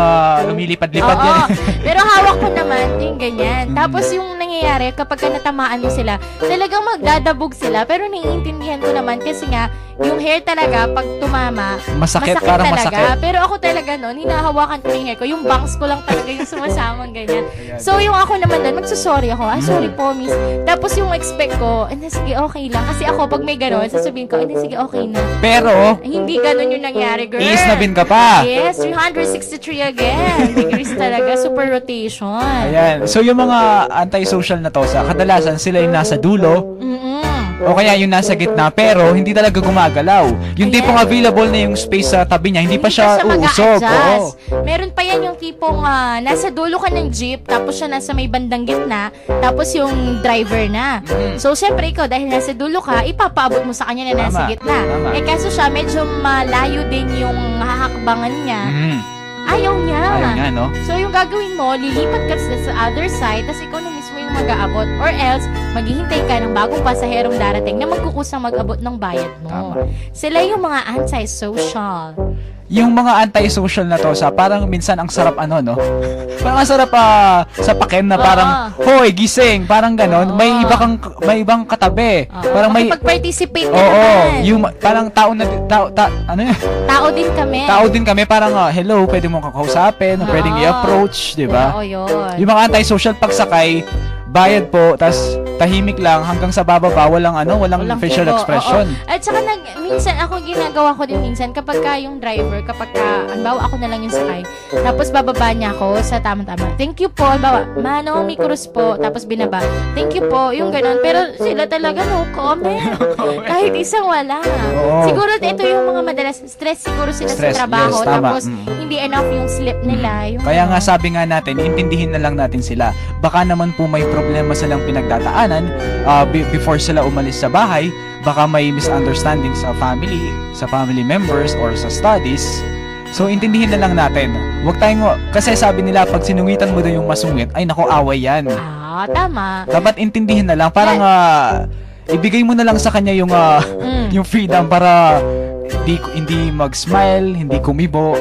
lumilipad-lipad Oo. yan. Pero hawak ko naman, yung ganyan. Tapos yung nangyayari, kapag ka natamaan mo sila, talagang magdadabog sila. Pero naiintindihan ko naman kasi nga, yung hair talaga, pag tumama, Masakit, parang talaga. masakit. Pero ako talaga noon, hinahawakan ko yung hair ko. Yung bangs ko lang talaga yung sumasamang ganyan. So, yung ako naman doon, magsusorry ako. Sorry po, miss. Tapos yung expect ko, sige, okay lang. Kasi ako, pag may gano'n, sasabihin ko, sige, okay na. Pero, Hindi gano'n yung nangyari, girl. iisnabin ka pa. Yes, 363 again. Degrees talaga, super rotation. Ayan. So, yung mga antisocial na to, kadalasan sila yung nasa dulo, o kaya yung nasa gitna, pero hindi talaga gumagalaw. Yung Ayan. tipong available na yung space sa tabi niya, hindi pa siya uusog. mag-a-adjust. Meron pa yan yung tipong nasa dulo ka ng jeep, tapos siya nasa may bandang gitna, tapos yung driver na. So, syempre ikaw, dahil nasa dulo ka, ipapaabot mo sa kanya na nasa Tama, gitna. tama. Eh, kaso siya, medyo malayo din yung hahakbangan niya. Ayaw niya. Ayaw nga, no? So, yung gagawin mo, lilipat ka sa other side, tapos ikaw na mismo yung mag-aabot. Or else, maghihintay ka ng bagong pasaherong darating na magkukusang mag-abot ng bayad mo. Tama. Sila yung mga anti-social. Yung mga antisocial na to, parang minsan ang sarap no? Parang ang sarap sa pakin na parang, hoy, gising, parang ganon. May ibang katabi. Parang may... Makipag-participate ka Oo, naman. yung parang tao na, ano yun? Tao din kami. Tao din kami, parang, hello, pwede mong kakausapin, pwedeng i-approach, di ba? Oo, yun. Yung mga antisocial pagsakay, bayad po, tas tahimik lang hanggang sa bababa, walang facial pugo, expression. oo. At saka minsan ako ginagawa ko din minsan kapag ka yung driver, kapag ka, anbawa ako na lang yung sakay, tapos bababa niya ako sa tama-tama. Thank you po, anbawa, Manong Micros po, tapos binaba. Thank you po, yung ganun. Pero sila talaga no comment. Kahit isang wala. Oo. Siguro ito yung mga madalas stress siguro sila Stress, sa trabaho, yes, tama. tapos hindi enough yung sleep nila. Yung Kaya nga sabi nga natin, intindihin na lang natin sila. Baka naman po may problema silang pinagdadaanan before sila umalis sa bahay. Baka may misunderstanding sa family members or sa studies. So, intindihin na lang natin. Huwag tayong, kasi sabi nila, pag sinungitan mo daw yung masungit, ay nako, away yan. tama. Dapat intindihin na lang. Parang, ibigay mo na lang sa kanya yung, yung freedom para hindi mag-smile, hindi kumibo.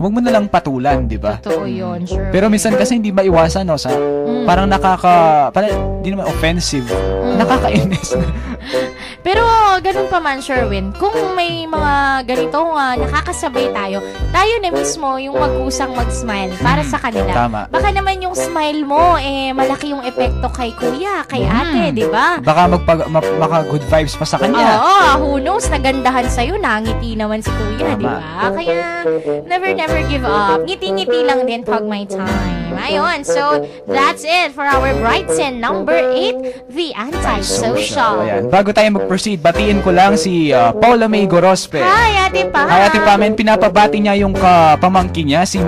Huwag mo na lang patulan, di ba? Totoo yun, sure. Pero minsan kasi hindi maiwasan, no? Parang parang hindi naman offensive. Nakakainis na. Pero ganun pa man, Sherwin, kung may mga ganitong nakakasabay tayo na mismo yung magkusang mag-smile para sa kanila. Tama. Baka naman yung smile mo, malaki yung epekto kay kuya, kay ate, di ba? Baka maka-good vibes pa sa kanya. Oo, who knows, nagandahan sa'yo, nangiti naman si kuya, Tama. di ba? Kaya, never give up. Ngiti-ngiti lang din pag may time. Ayun, so, that's it for our Brighton number 8, The Antisocial. Ayan. bago tayo mag-proceed, batiin ko lang si Paula May Gorospe. Hi, Ate Pam! Hi, Ate Pam, and pinapabati niya yung pamangkin niya, si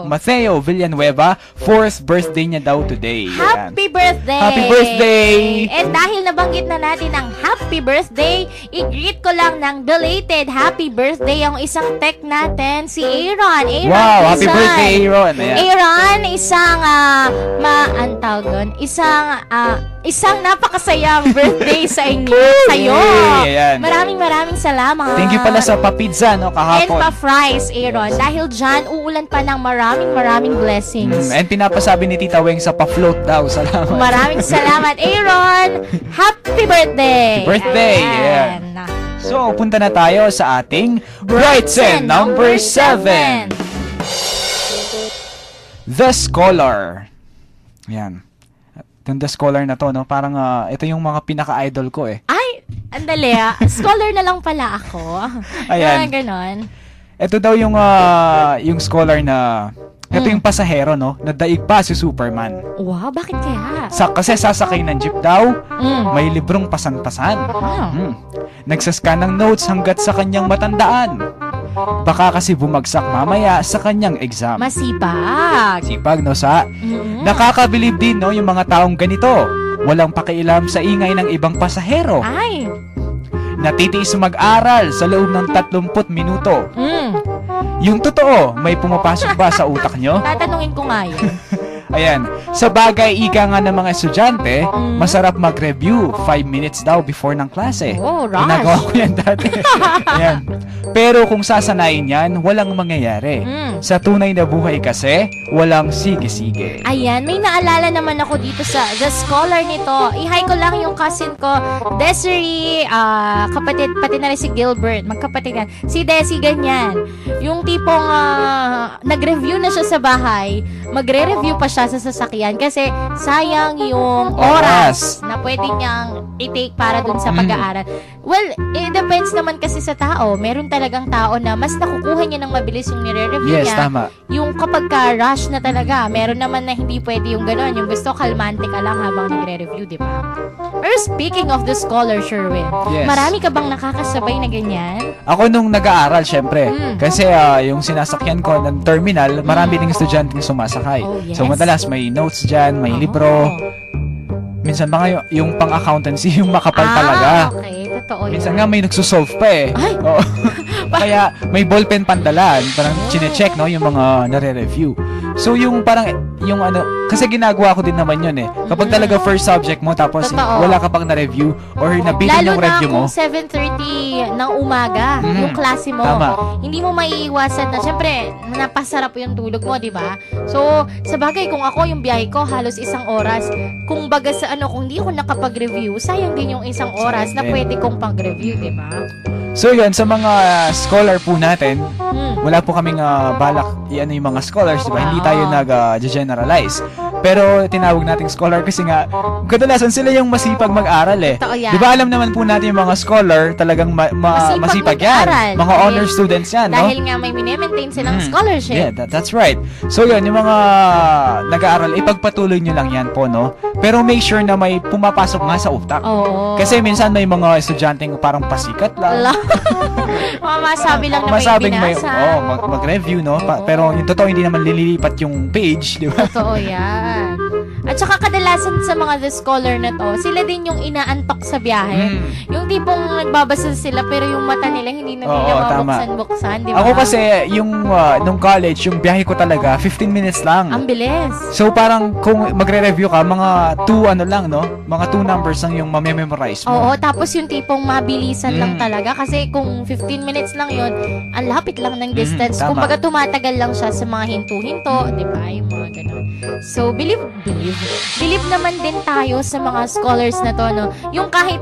Mateo Villanueva. 4th birthday niya daw today. Ayan. Happy birthday! Happy birthday! And dahil nabanggit na natin ang happy birthday, i-greet ko lang ng belated happy birthday ang isang tech natin, si Aaron. Wow, happy birthday, Aaron. Ayan. Aaron, isang isang napakasayang birthday sa inyo, sa'yo. Ayan. Maraming salamat. Thank you pala sa pa-pizza, no, And kahapon. pa-fries, Aaron. Dahil dyan, uulan pa ng maraming blessings. And pinapasabi ni Tita Weng sa pa-float daw. Salamat. Maraming salamat, Aaron. Happy birthday. Happy birthday. Ayan. So, punta na tayo sa ating Brightsen number 7. The Scholar. Yan. Yung The Scholar na to, no? Parang ito yung mga pinaka-idol ko eh. Ay, andali Scholar na lang pala ako. Ayan. Ganon. Ito daw yung Scholar na ito yung pasahero, no? Nadaig pa si Superman. Wow, bakit kaya? Kasi sasakay ng jeep daw, Mm. may librong pasan-pasan. Ah. Nagsascan ng notes hanggat sa kanyang matandaan. Baka kasi bumagsak mamaya sa kanyang exam. Masipag. Sipag, no, sa? Mm. Nakakabilib din, no, yung mga taong ganito. Walang pakialam sa ingay ng ibang pasahero. Ay. Natitiis mag-aral sa loob ng 30 minuto. Mm. Yung totoo, may pumapasok ba sa utak nyo? Tatanungin ko nga yun. Ayan. Sa bagay, ika nga ng mga estudyante, masarap mag-review 5 minutes daw before ng klase. Oh, rush. Ginagawa ko yan dati. Ayan. Pero kung sasanayin yan, walang mangyayari. Mm. Sa tunay na buhay kasi, walang sige-sige. Ayan, may naalala naman ako dito sa The Scholar nito. I-hi ko lang yung cousin ko, Desiree, kapatid, pati na rin si Gilbert, magkapatid yan. Si Desi, ganyan. Yung tipong nag-review na siya sa bahay, magre-review pa siya sa sasakyan kasi sayang yung oras na pwede niyang i-take para dun sa pag-aaral. Well, it depends naman kasi sa tao. Meron talagang tao na mas nakukuha niya ng mabilis yung nire-review Yes, niya. tama. Yung kapag ka-rush na talaga, meron naman na hindi pwede yung gano'n. Yung gusto, kalmante ka lang habang nagre-review, di ba? Pero speaking of The Scholar, Sherwin, Yes. marami ka bang nakakasabay na ganyan? Ako nung nag-aaral, syempre. Mm. Kasi yung sinasakyan ko ng terminal, marami ding estudyante sumasakay. Oh, yes. So, madalas may notes dyan, may libro. Minsan ba nga yung pang-accountancy, yung makapal talaga. Okay. Totoo yun. Minsan nga may nagsusolve pa eh. Ay! Oo. Kaya may ballpen pandalan, parang chine-check, no, yung mga nare-review. So yung parang, yung ano, kasi ginagawa ko din naman yun eh. Kapag talaga first subject mo, tapos Totoo. wala ka pang na-review, or nabitin Lalo yung review mo. na kung 7:30 ng umaga, yung klase mo, Tama. hindi mo maiiwasan na, syempre, napasarap yung tulog mo, di ba? So, sa bagay, kung ako yung biyahe ko, halos 1 oras. Kung baga sa kung hindi ako nakapag-review, sayang din yung 1 oras na Sayang din. pwede kong pag-review, di ba? So yun, sa mga scholar po natin, wala po kaming balak i-ano yung mga scholars, di ba? Hindi tayo nag-generalize. Pero tinawag nating scholar kasi nga, kadalasan sila yung masipag mag-aral eh. Totoo yan. Di ba alam naman po natin yung mga scholar, talagang masipag yan. mag-aral. Mga honor students yan, no? Dahil nga may mini-maintain silang scholarship. Yeah, that's right. So yun, yung mga nag-aaral, ipagpatuloy nyo lang yan po, no? Pero make sure na may pumapasok nga sa utak. Oo. Kasi minsan may mga estudyanteng parang pasikat lang. Ala. Masabi lang na may Masabing binasa. mag-review, no? Pero yung totoo, hindi naman lililipat yung page, di ba? Totoo yan. At saka kadalasan sa mga The Scholar na to, sila din yung inaantok sa biyahe. Yung tipong nagbabasa sila pero yung mata nila hindi na nila tama. mabuksan-buksan, di ba? Ako kasi, yung nung college, yung biyahe ko talaga, 15 minutes lang. Ang bilis. So parang kung magre-review ka, mga 2 ano lang, no? Mga 2 numbers lang yung mamememorize mo. Oo, tapos yung tipong mabilisan lang talaga kasi kung 15 minutes lang yun, ang lapit lang ng distance. Tama. Kumbaga tumatagal lang siya sa mga hinto-hinto, di ba? Yung mga ganun. So, believe naman din tayo sa mga scholars na to, no? Yung kahit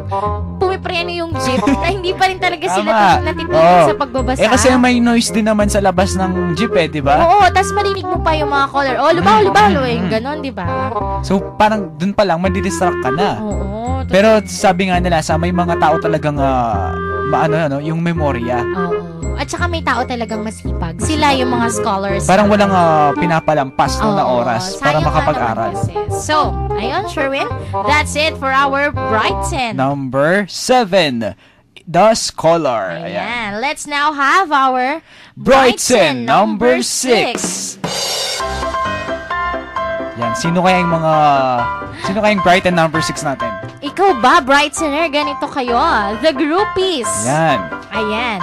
pumipreno yung jeep, na hindi pa rin talaga sila natitigil sa pagbabasa. Eh kasi may noise din naman sa labas ng jeep eh, di ba? Oo, tas marinig mo pa yung mga caller. Oh, lubaw, yung ganon, di ba? So parang dun pa lang, madidistract ka na. Oo. Pero sabi nga nila, sa may mga tao talagang, yung memorya. Oo. At saka may tao talagang masipag. Sila yung mga scholars. Parang walang pinapalampas no, na oras para sayang nga makapag-aral. naman kasi. So, ayun, Sherwin, that's it for our Brighton. Number 7, The Scholar. Ayan. Ayan. Let's now have our Brighton, number 6. Yan, sino kayang Brighton number 6 natin? Ikaw ba, Brightoner? Ganito kayo. The Groupies. Yan. Ayan.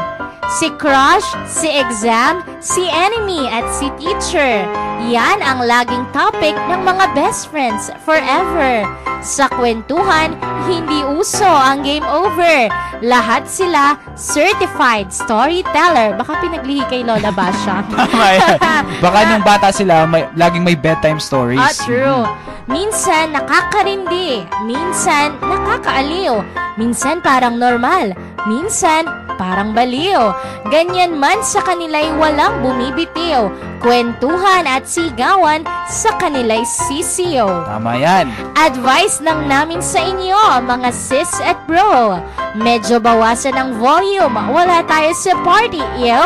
Si Crush, si Exam, si Enemy, at si Teacher. Yan ang laging topic ng mga best friends forever. Sa kwentuhan, hindi uso ang game over. Lahat sila certified storyteller. Baka pinaglihi kay Lola Basha. Tama yan. Baka nung bata sila, laging may bedtime stories. True. Minsan nakakarindi, minsan nakakaaliw, minsan parang normal, minsan parang baliw. Ganyan man sa kanila'y walang bumibitiw. Kwentuhan at sigawan sa kanila'y sisiyo. Tama yan. Advice lang namin sa inyo, mga sis at bro. Medyo bawasan ang volume. Wala tayo sa party, yo.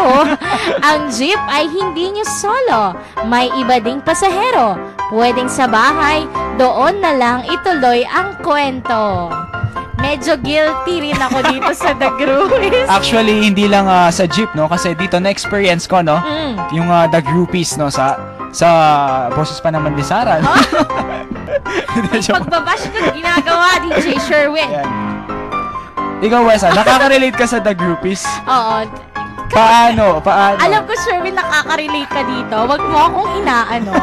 Ang jeep ay hindi nyo solo. May iba ding pasahero. Pwedeng sa bahay, doon na lang ituloy ang kwento. Medyo guilty rin ako dito sa The Groupies. Actually, hindi lang sa jeep, no? Kasi dito na-experience ko, no? Yung The Groupies, no? Sa boses pa naman ni Sarah. No? Pagbabash ko ginagawa, DJ Sherwin. Yan. Ikaw, Wesa, nakaka-relate ka sa The Groupies? Oo. Paano? Alam ko, Sherwin, nakaka-relate ka dito. Wag mo akong inaano.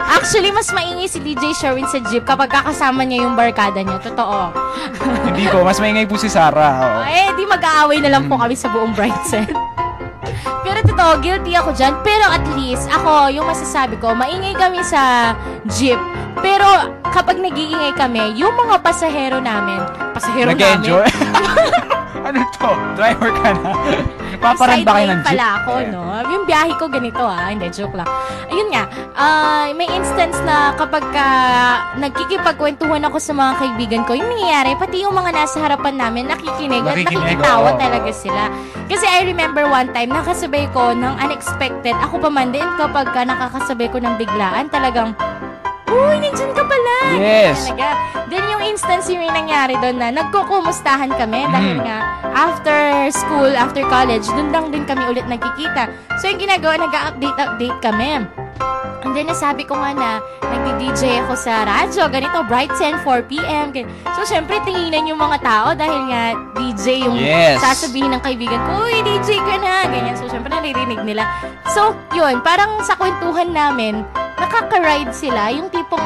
Actually, mas maingay si DJ Sherwin sa jeep kapag kakasama niya yung barkada niya. Totoo. Hindi ko. Mas maingay po si Sarah. Oo. Di mag-aaway na lang po kami sa buong Brighton. Pero totoo, guilty ako dyan. Pero at least, ako, yung masasabi ko, maingay kami sa jeep. Pero kapag nag-iingay kami, yung mga pasahero namin, nag-enjoy? Ano to? Driver ka na? Napaparan ba kayo ng jeep? Pala ako, no? Yung biyahe ko ganito, Hindi, joke lang. Ayun nga, may instance na kapag nagkikipagkwentuhan ako sa mga kaibigan ko, yung nangyayari, pati yung mga nasa harapan namin, nakikinig at nakikitawa talaga sila. Kasi I remember one time, nakasabay ko ng unexpected. Ako pa man din kapag nakakasabay ko ng biglaan, talagang, uy, nandiyan ka pala! Yes! Talaga. Then yung instance yung nangyari doon na nagkukumustahan kami dahil nga after school, after college, doon lang din kami ulit nagkikita. So yung ginagawa, nag-update kami. And then nasabi ko nga na nagdi-DJ ako sa radyo, ganito, Brighton, 4 p.m. So syempre tinginan yung mga tao dahil nga DJ yung sasabihin ng kaibigan ko, uy, DJ ka na, ganyan. So syempre naririnig nila. So yun, parang sa kwentuhan namin, nakaka-ride sila, yung tipong,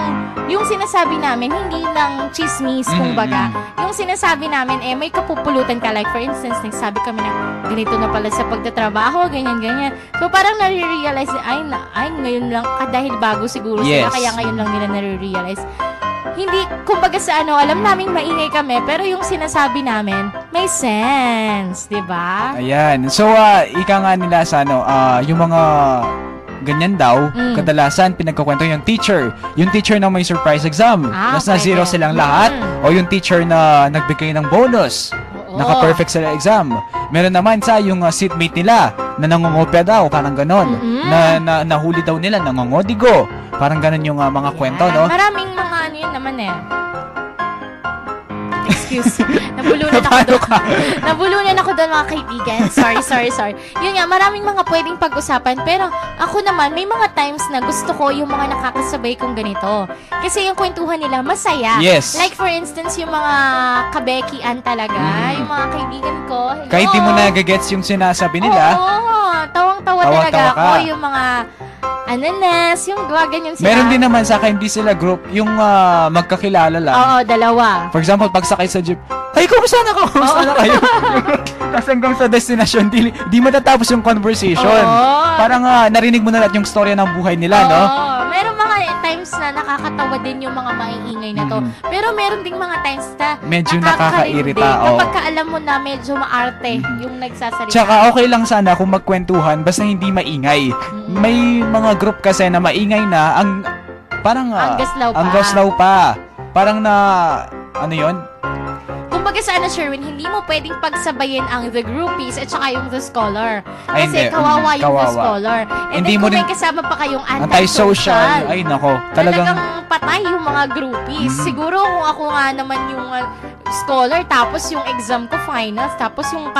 yung sinasabi namin, hindi lang chismis, kumbaga. Yung sinasabi namin, may kapupulutan ka. Like, for instance, nagsabi kami na, ganito na pala sa pagtatrabaho, ganyan-ganyan. So, parang nare-realize, ay, ngayon lang, dahil bago siguro sila, kaya ngayon lang nila nare-realize. Hindi, kumbaga sa alam namin maingay kami, pero yung sinasabi namin, may sense, di ba? Ayan. So, ika nga nila sa yung mga ganyan daw, kadalasan pinagkukwento yung teacher. Yung teacher na may surprise exam. Mas na zero silang lahat. O yung teacher na nagbigay ng bonus. Naka-perfect sa exam. Meron naman sa yung seatmate nila na nangungopia daw, parang ganon. Na nahuli daw nila, nangungodigo. Parang ganon yung mga kwento, no? Maraming mga yun naman Excuse. Nabulunan ako doon mga kaibigan. Sorry. Yun nga, maraming mga pwedeng pag-usapan. Pero ako naman, may mga times na gusto ko yung mga nakakasabay kong ganito. Kasi yung kwentuhan nila, masaya. Yes. Like for instance, yung mga kabekian talaga. Yung mga kaibigan ko. Hello. Kahit di mo nagagets yung sinasabi nila. Tawang-tawa talaga ako. Yung mga ananas, yung ganyan sila. Meron din naman sa akin, hindi sila group, yung magkakilala lang. Oo, dalawa. For example, pagsakay sa jeep, ay, kumusta na kayo? Tapos hanggang sa destination, di matatapos yung conversation. Parang narinig mo na lahat yung storya ng buhay nila, no? Meron mga times na nakakatawa din yung mga maiingay na to. Pero meron ding mga times na medyo nakakairita. Kapag alam mo na medyo maarte yung nagsasalita. Tsaka okay lang sana kung magkwentuhan basta hindi maingay. May mga group kasi na maingay na ang gaslaw pa. Parang na ano 'yon? Kumbaga sa ano, Sherwin, hindi mo pwedeng pagsabayin ang The Groupies at saka yung The Scholar. Ay, Kasi hindi. kawawa yung The Kawawa. Scholar. And Hindi then mo kung may rin- kasama pa kayong Antisocial. antisocial. Ay, nako. Talagang Talagang, patay yung mga groupies. Siguro kung ako nga naman yung scholar, tapos yung exam ko finals, tapos yung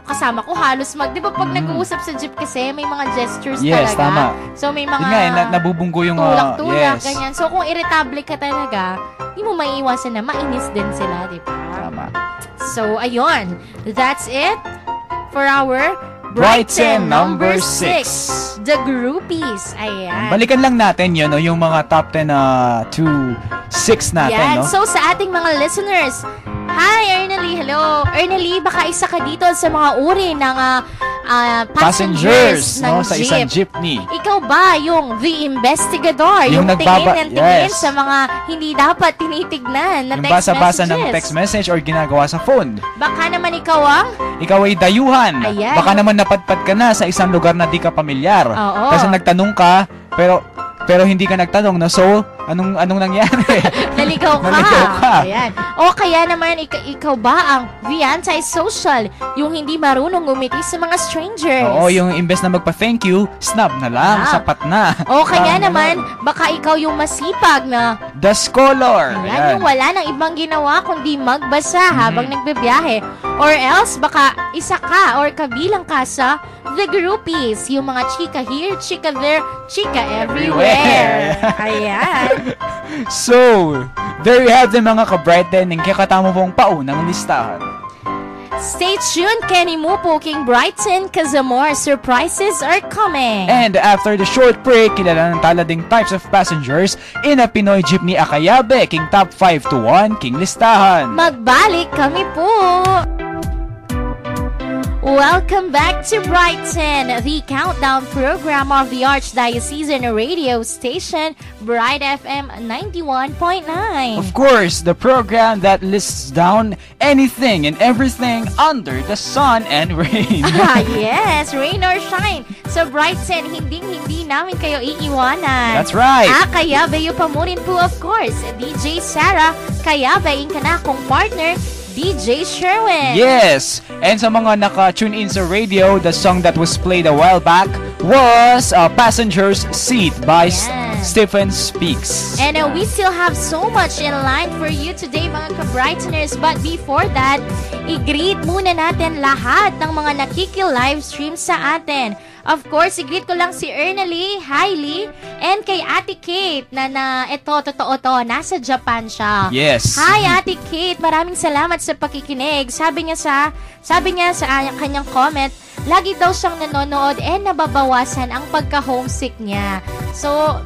kasama ko halos di ba pag nag-uusap sa jeep kasi may mga gestures yes, talaga. tama. So may mga Yun nga, nabubunggo yung, tulak-tulak, yes. ganyan. So kung irritable ka talaga, di mo maiiwasan na mainis din sila, di ba? Tama. So ayun, that's it for our Brighton number 6. The Groupies. Ayan. Balikan lang natin yun, no, yung mga top 10 to 6 natin, Yan. no? So, sa ating mga listeners, hi, Ernalie. Hello. Ernalie, baka isa ka dito sa mga uri ng passengers ng no, sa isang jeep. jeepney. Ikaw ba yung the investigador? Yung tingin yes. sa mga hindi dapat tinitignan na Yung text basa-basa messages? ng text message or ginagawa sa phone. Baka naman ikaw ang Ikaw ay dayuhan. Ayan. Baka naman napadpad ka na sa isang lugar na di ka pamilyar. Oo. Kasi nagtanong ka, pero hindi ka nagtanong na, so, anong nangyari? naligaw ka. Naligaw ka. Ayan. O kaya naman, ikaw ba ang the anti-social? Yung hindi marunong ngumiti sa mga strangers? Oo, yung imbes na magpa-thank you, snap na lang, sapat na. O kaya Parang naman, ganun. baka ikaw yung masipag na The Scholar. Ayan, yung wala nang ibang ginawa kundi magbasa habang nagbibiyahe. Or else, baka isa ka or kabilang ka sa The Groupies. Yung mga chika here, chika there, chika everywhere. Ayan. So, there you have the mga ka-Brighton ng kakatamo pong paunang listahan. Stay tuned, Kenny Mupo, King Brighton, cause the more surprises are coming. And after the short break, kilala ng talading types of passengers in a Pinoy Jeepney Akayabe, King Top 5 to 1, King Listahan. Magbalik kami po! Welcome back to Brighton, the countdown program of the Archdiocesan radio station, Bright FM 91.9. Of course, the program that lists down anything and everything under the sun and rain. Yes, rain or shine. So Brighton, hindi namin kayo iiwanan. That's right. Kaya bayo pa mo rin po, of course, DJ Sarah, kaya bayin ka na akong partner, DJ Sherwin. Yes! And sa mga naka-tune in sa radio, the song that was played a while back was Passenger's Seat by Stephen Speaks. And we still have so much in line for you today, mga ka-Brightoners. But before that, i-greet muna natin lahat ng mga nakiki-livestream sa atin. Of course, i-greet ko lang si Ernalie, Hailey, and kay Ate Kate na ito, totoo to, nasa Japan siya. Yes. Hi, Ate Kate. Maraming salamat sa pakikinig. Sabi niya sa kanyang comment, lagi daw siyang nanonood and nababawasan ang pagka-homesick niya. So,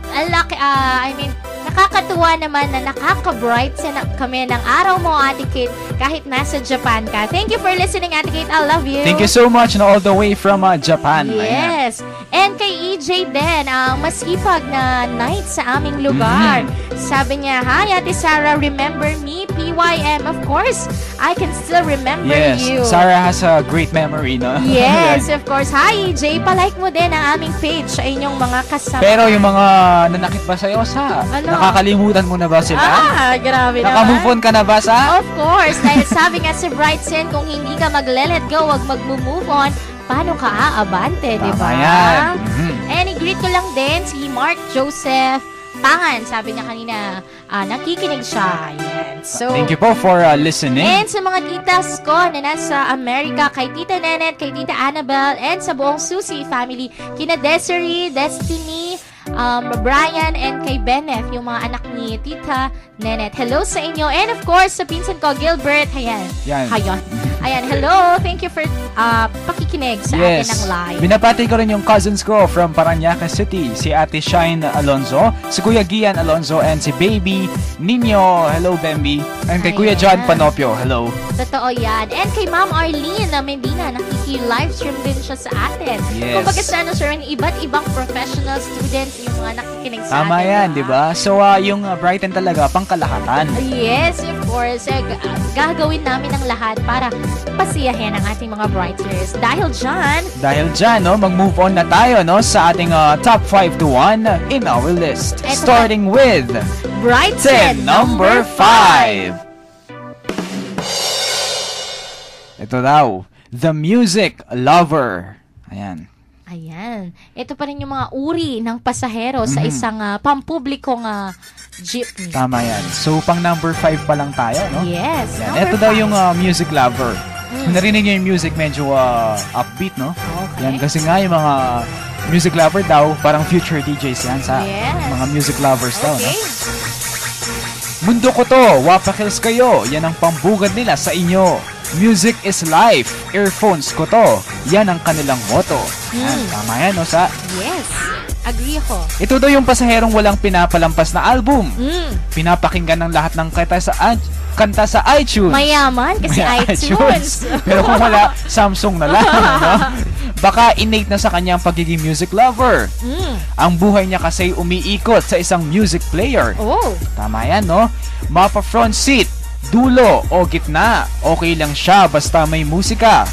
nakakatuwa naman na nakaka-bright kami ng araw mo, Ate Kate, kahit nasa Japan ka. Thank you for listening, Ate Kate. I love you. Thank you so much, all the way from Japan. Yes. And kay EJ din, ang masipag na night sa aming lugar. Sabi niya, hi, Ate Sarah, remember me? PYM. Of course, I can still remember you. Yes, Sarah has a great memory, no? Yes, of course. Hi, EJ. Palike mo din ang aming page sa inyong mga kasama. Pero yung mga nanakit ba sa'yo, nakakalimutan mo na ba sila? Grabe naman. Naka-move on ka na ba sa? Of course. Dahil sabi nga si Brightson, kung hindi ka mag-let go, wag mag-move on, paano ka aabante, di ba? Tama yan. And i-greet ko lang din si Mark Joseph Pangan. Sabi niya kanina, nakikinig siya. Yan. So, Thank you po for listening. and sa mga titas ko na nasa Amerika, kay Tita Nenet, kay Tita Annabelle, and sa buong Susie family, kina Desiree, Destiny, Brian, and kay Benneth, yung mga anak ni Tita Nenet. Hello sa inyo. And of course, sa pinsan ko, Gilbert. Ayan. Yan. Ayan, hello. Thank you for pakikinig sa atin ng live. Binabati ko rin yung cousins ko from Parañaque City. Si Ate Shine Alonzo, si Kuya Gian Alonzo, and si Baby Nino. Hello, Bambi. And kay Kuya John Panopio. Hello. Totoo yan. And kay Ma'am Arlene na Medina, nakiki-livestream din siya sa atin. Yes. Kumbaga sana, sir, iba't ibang professional students yung mga nakikinig sa Tama atin. yan, di ba? So, yung Brighton talaga, pangkalahatan. Yes, of course. Gagawin namin ang lahat para pasiyahin ang ating mga Brighters. Dahil dyan, no, mag-move on na tayo, no, sa ating top 5 to 1 in our list. Starting with Brighton number 5. Ito daw, The Music Lover. Ayan. Ayan. Ito pa rin yung mga uri ng pasahero sa isang pampublikong jeepney. Tama yan. So, pang number 5 pa lang tayo, no? Yes. Yan. Number Ito daw 5. yung music lover. Kung narinig niyo yung music, medyo upbeat, no? Okay. Yan, kasi nga yung mga music lover daw, parang future DJs yan sa Yes. mga music lovers daw, no? Okay. Mundo ko to, wapakils kayo, yan ang pambugad nila sa inyo. Music is life, earphones ko to, yan ang kanilang motto. Yan, tama yan, no? Yes. Agree ako. Ito daw yung pasaherong walang pinapalampas na album. Pinapakinggan ng lahat ng kanta sa iTunes. Mayaman kasi May iTunes. Pero kung wala, Samsung na lang. No? Baka innate na sa kanyang pagiging music lover. Ang buhay niya kasi umiikot sa isang music player. Oh. Tama yan, no? Mapa front seat, dulo o gitna. Okay lang siya basta may musika.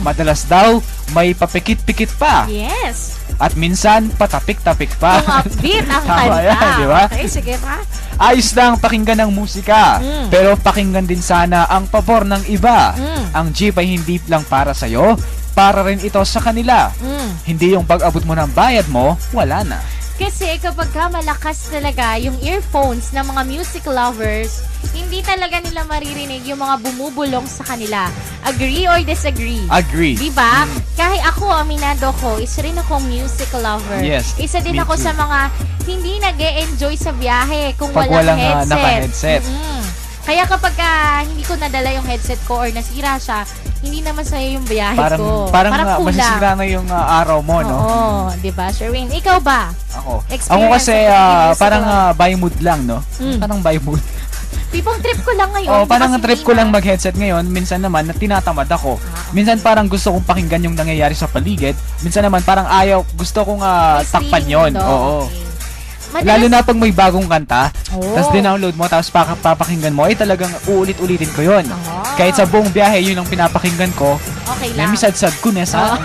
Madalas daw, may papikit-pikit pa. Yes. At minsan, patapik-tapik pa. Yung upbeat ang Tama kanta. yan, di ba? Okay, sige pa. Ayos lang pakinggan ng musika, pero pakinggan din sana ang pabor ng iba. Ang jeep ay hindi lang para sa'yo, para rin ito sa kanila. Hindi yung pag-abot mo ng bayad mo, wala na. Kasi kapag ka malakas talaga yung earphones ng mga music lovers, hindi talaga nila maririnig yung mga bumubulong sa kanila. Agree or disagree? Agree. Diba? Kahit ako, aminado ko, isa rin akong music lover. Yes, Isa din me ako too. sa mga hindi nag-e-enjoy sa biyahe kung Pag walang walang, headset. naka-headset. Kaya kapag hindi ko nadala yung headset ko or nasira siya, hindi naman sa'yo yung biyahe ko. Parang kulang. masisira na yung araw mo, no? Oo, diba, Sherwin? Ikaw ba? Ako. Experience Ako kasi sa pagiging parang music by mood lang, no? Parang by mood. Tipong trip ko lang ngayon. Oh, parang bukas trip hindi ko na. lang mag-headset ngayon. Minsan naman, tinatamad ako. Okay. Minsan parang gusto kong pakinggan yung nangyayari sa paligid. Minsan naman parang gusto kong takpan yon. Oo. Okay. Lalo na pag may bagong kanta, Oh. tapos dinownload mo, tapos papakinggan mo, talagang uulit-ulitin ko yon. Ah. Kahit sa buong biyahe, yun ang pinapakinggan ko. Okay May lang. misad-sad ko, Nessa.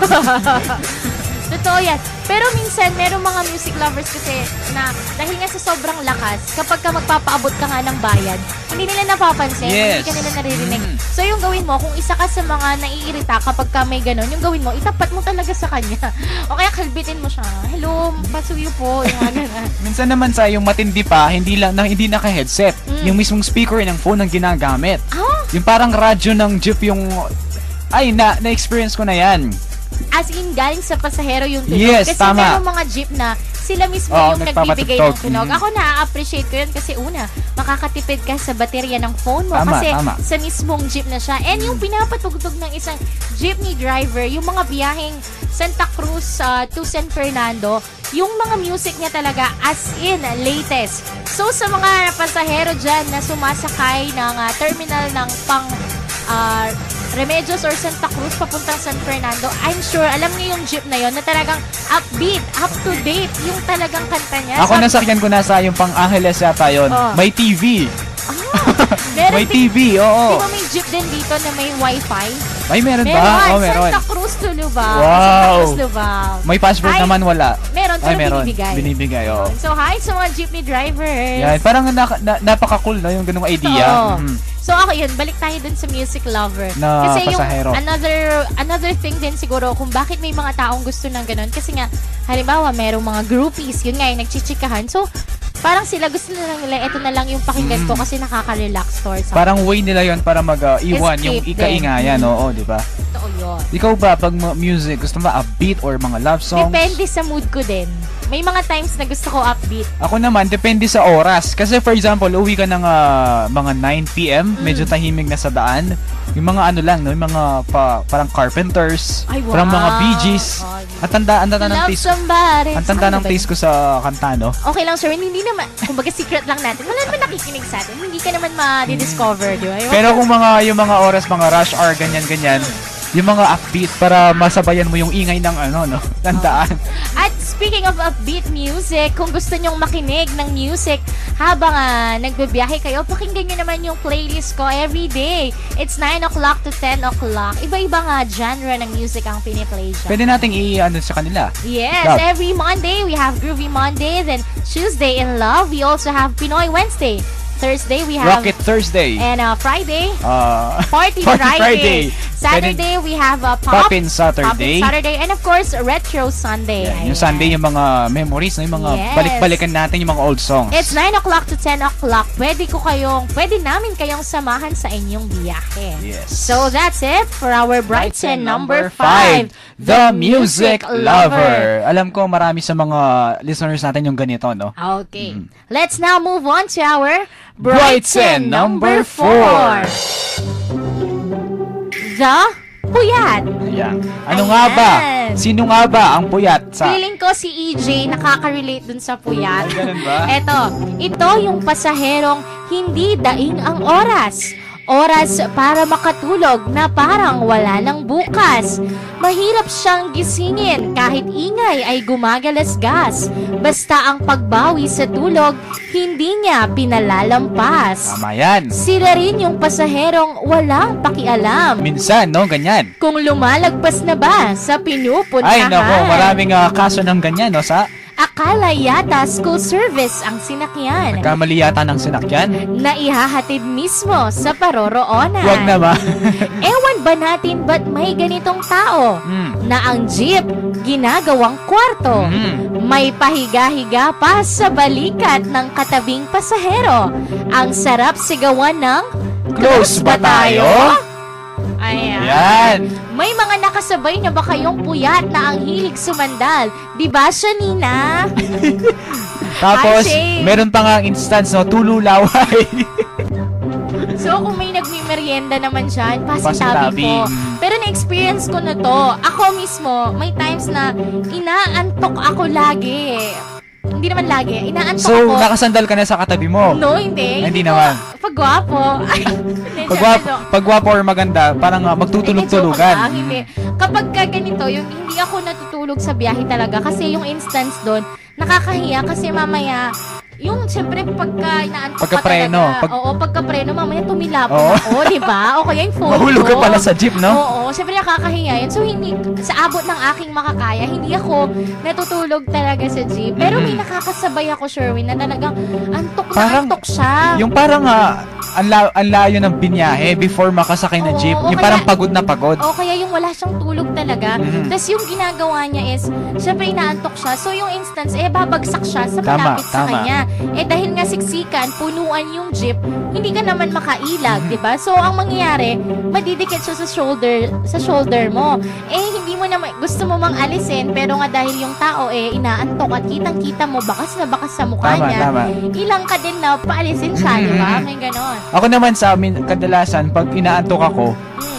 Totoo yan. Pero minsan, merong mga music lovers kasi na dahil nga sa sobrang lakas, kapag ka magpapaabot ka nga ng bayad, hindi nila napapansin, Yes. hindi ka nila naririnig. So yung gawin mo, kung isa ka sa mga naiirita kapag ka may ganun, yung gawin mo, itapat mo talaga sa kanya. O kaya kalbitin mo siya. Hello, pasuyo po. Yung mga ganun. Minsan naman sa yung matindi pa, hindi naka-headset. Yung mismong speaker ng phone ang ginagamit. Yung parang radyo ng jeep yung... Ay, na-experience ko na yan. As in, galing sa pasahero yung tunog. Yes, kasi tama. merong mga jeep na sila mismo Oo, yung nagbibigay ng nagpapatugtog. tunog. Ako na-appreciate ko yun kasi una, makakatipid ka sa baterya ng phone mo Tama, kasi tama. sa mismong jeep na siya. And yung pinapatugtog ng isang jeepney driver, yung mga biyaheng Santa Cruz to San Fernando, yung mga music niya talaga as in latest. So sa mga pasahero dyan na sumasakay ng terminal ng Remedios or Santa Cruz papuntang San Fernando, I'm sure alam niyo yung jeep na yon na talagang upbeat, up to date yung talagang kanta niya. Ako nasakyan ko na sa yung pang Angeles yata yun. Oh. May TV. Meron May TV, oo. Di ba may jeep din dito na may wifi? Ay, meron ba? Meron. Oh, meron. Santa Cruz to Lubao. Wow. Santa Cruz Lubao. May passport Ay, naman wala. Meron, Ay, pero meron. binibigay. Binibigay, oo. So, hi sa mga jeepney drivers. Yan, parang napaka-cool, no? Yung ganung idea. Oo. Mhm. So ako yun, balik tayo dun sa music lover. Na Kasi pasahero. yung another thing din siguro kung bakit may mga taong gusto ng ganun. Kasi nga, halimbawa, merong mga groupies, yun nga yung nagchichikahan. So, parang sila gusto na lang nila, ito na lang yung pakinggan ko kasi nakaka-relax or something. Parang way nila yon para mag-iwan yung Escape ikaingayan, din. oo, di ba? Totoo yun. Ikaw ba, pag music, gusto mo ba upbeat or mga love songs? Depende sa mood ko din. May mga times na gusto ko upbeat. Ako naman, depende sa oras. Kasi for example, uwi ka ng mga 9 p.m., medyo tahimik na sa daan. Yung mga ano lang, no? Yung mga parang Carpenters, Ay, wow. parang mga Bee Gees. Ay. Ang tanda ng Love taste. somebody. Ang tanda Ano ng ba taste ko sa kanta, no? Okay lang, sir. Hindi naman, kumbaga secret lang natin. Wala naman nakikinig sa atin. Hindi ka naman ma-discover, di ba? Pero kung yung mga oras, mga rush hour, ganyan-ganyan, yung mga upbeat para masabayan mo yung ingay ng tandaan. At speaking of upbeat music, kung gusto nyong makinig ng music habang nagbibiyahe kayo, pakinggan nyo naman yung playlist ko every day. It's 9 o'clock to 10 o'clock. Iba-iba nga genre ng music ang piniplay dyan. Pwede nating i-ano sa kanila. Yes, Love. every Monday we have Groovy Monday, then Tuesday in Love, we also have Pinoy Wednesday. Thursday we have Rocket Thursday. and Friday Uh, Party Party Friday. Friday. Saturday, we have a Poppin' Saturday. Poppin' Saturday. And of course, Retro Sunday. Yan, yung Sunday, yung mga memories, no? Yung mga Yes. balik-balikan natin yung mga old songs. It's 9 o'clock to 10 o'clock. Pwede namin kayong samahan sa inyong biyahe. Yes. So that's it for our Brighton number 5, 5, The Music Lover. Alam ko marami sa mga listeners natin yung ganito, no? Okay. Let's now move on to our Brighton number 4. The Puyat. Ayan. Ano nga ba? Ayan. Sino nga ba ang puyat sa... Feeling ko si EJ nakaka-relate dun sa puyat. Ay, ganun ba? Ito yung pasaherong hindi daing ang oras. Oras para makatulog na parang wala ng bukas. Mahirap siyang gisingin kahit ingay ay gumagalasgas. Basta ang pagbawi sa tulog, hindi niya pinalalampas. Tama yan. Sila rin yung pasaherong walang pakialam. Minsan, no? Ganyan. Kung lumalagpas na ba sa Ay, pinupuntahan. nako, maraming kaso ng ganyan, no? Sa Akala yata school service ang sinakyan kamali yata ng sinakyan. na ihahatid mismo sa paroroonan. Huwag naman. Ewan ba natin ba't may ganitong tao na ang jeep ginagawang kwarto? May pahiga-higa pa sa balikat ng katabing pasahero. Ang sarap sigawan ng Close ba tayo? Ayan. Yan. May mga nakasabay na ba kayong puyat na ang hilig sumandal? Di ba, Shanina? Tapos, Shane. meron pa nga instance, no? Tululaway. So, kung may nagmimerienda naman dyan, Pasitabi. pasitabi po. Pero na-experience ko na to. Ako mismo, may times na inaantok ako lagi. Hindi naman lagi. Inaantok So, ako. nakasandal ka na sa katabi mo. No, hindi. Hindi naman. Pagwapo. Ay, hindi, Pagwapo or maganda, parang magtutulog-tulugan. Hindi. Kapag ka ganito, yung hindi ako natutulog sa biyahe talaga kasi yung instance doon, nakakahiya kasi mamaya, yung siyempre pagka inaantok ka Pagka-preno. talaga. Oo, pagka-preno, mamaya tumilapon Oo. ako, di ba? O kaya yung phone Mahulog ka ko. pala sa jeep, no? Oo, siyempre nakakahiya yun. So, hindi, sa abot ng aking makakaya, hindi ako natutulog talaga sa jeep. Pero may nakakasabay ako, Sherwin, na talagang antok na Parang- antok siya. Yung parang ang layo ng binyahe before makasakay ng Oo, jeep. o Yung kaya- parang pagod na pagod. O kaya yung wala siyang tulog talaga. Tapos yung ginagawa niya is, syempre inaantok siya. So yung instance, babagsak siya sa Tama, malapit sa tama. kanya. Dahil nga siksikan, punuan yung jeep, hindi ka naman makailag, di ba? So ang mangyayari, madidikit siya sa shoulder mo. Hindi mo naman, gusto mo mang alisin, pero nga dahil yung tao inaantok at kitang-kita mo, bakas na bakas sa mukha Tama, niya. tama. Ilang ka din na paalisin siya, di ba? May ganon. Ako naman sa amin, kadalasan, pag inaantok ako, Mm.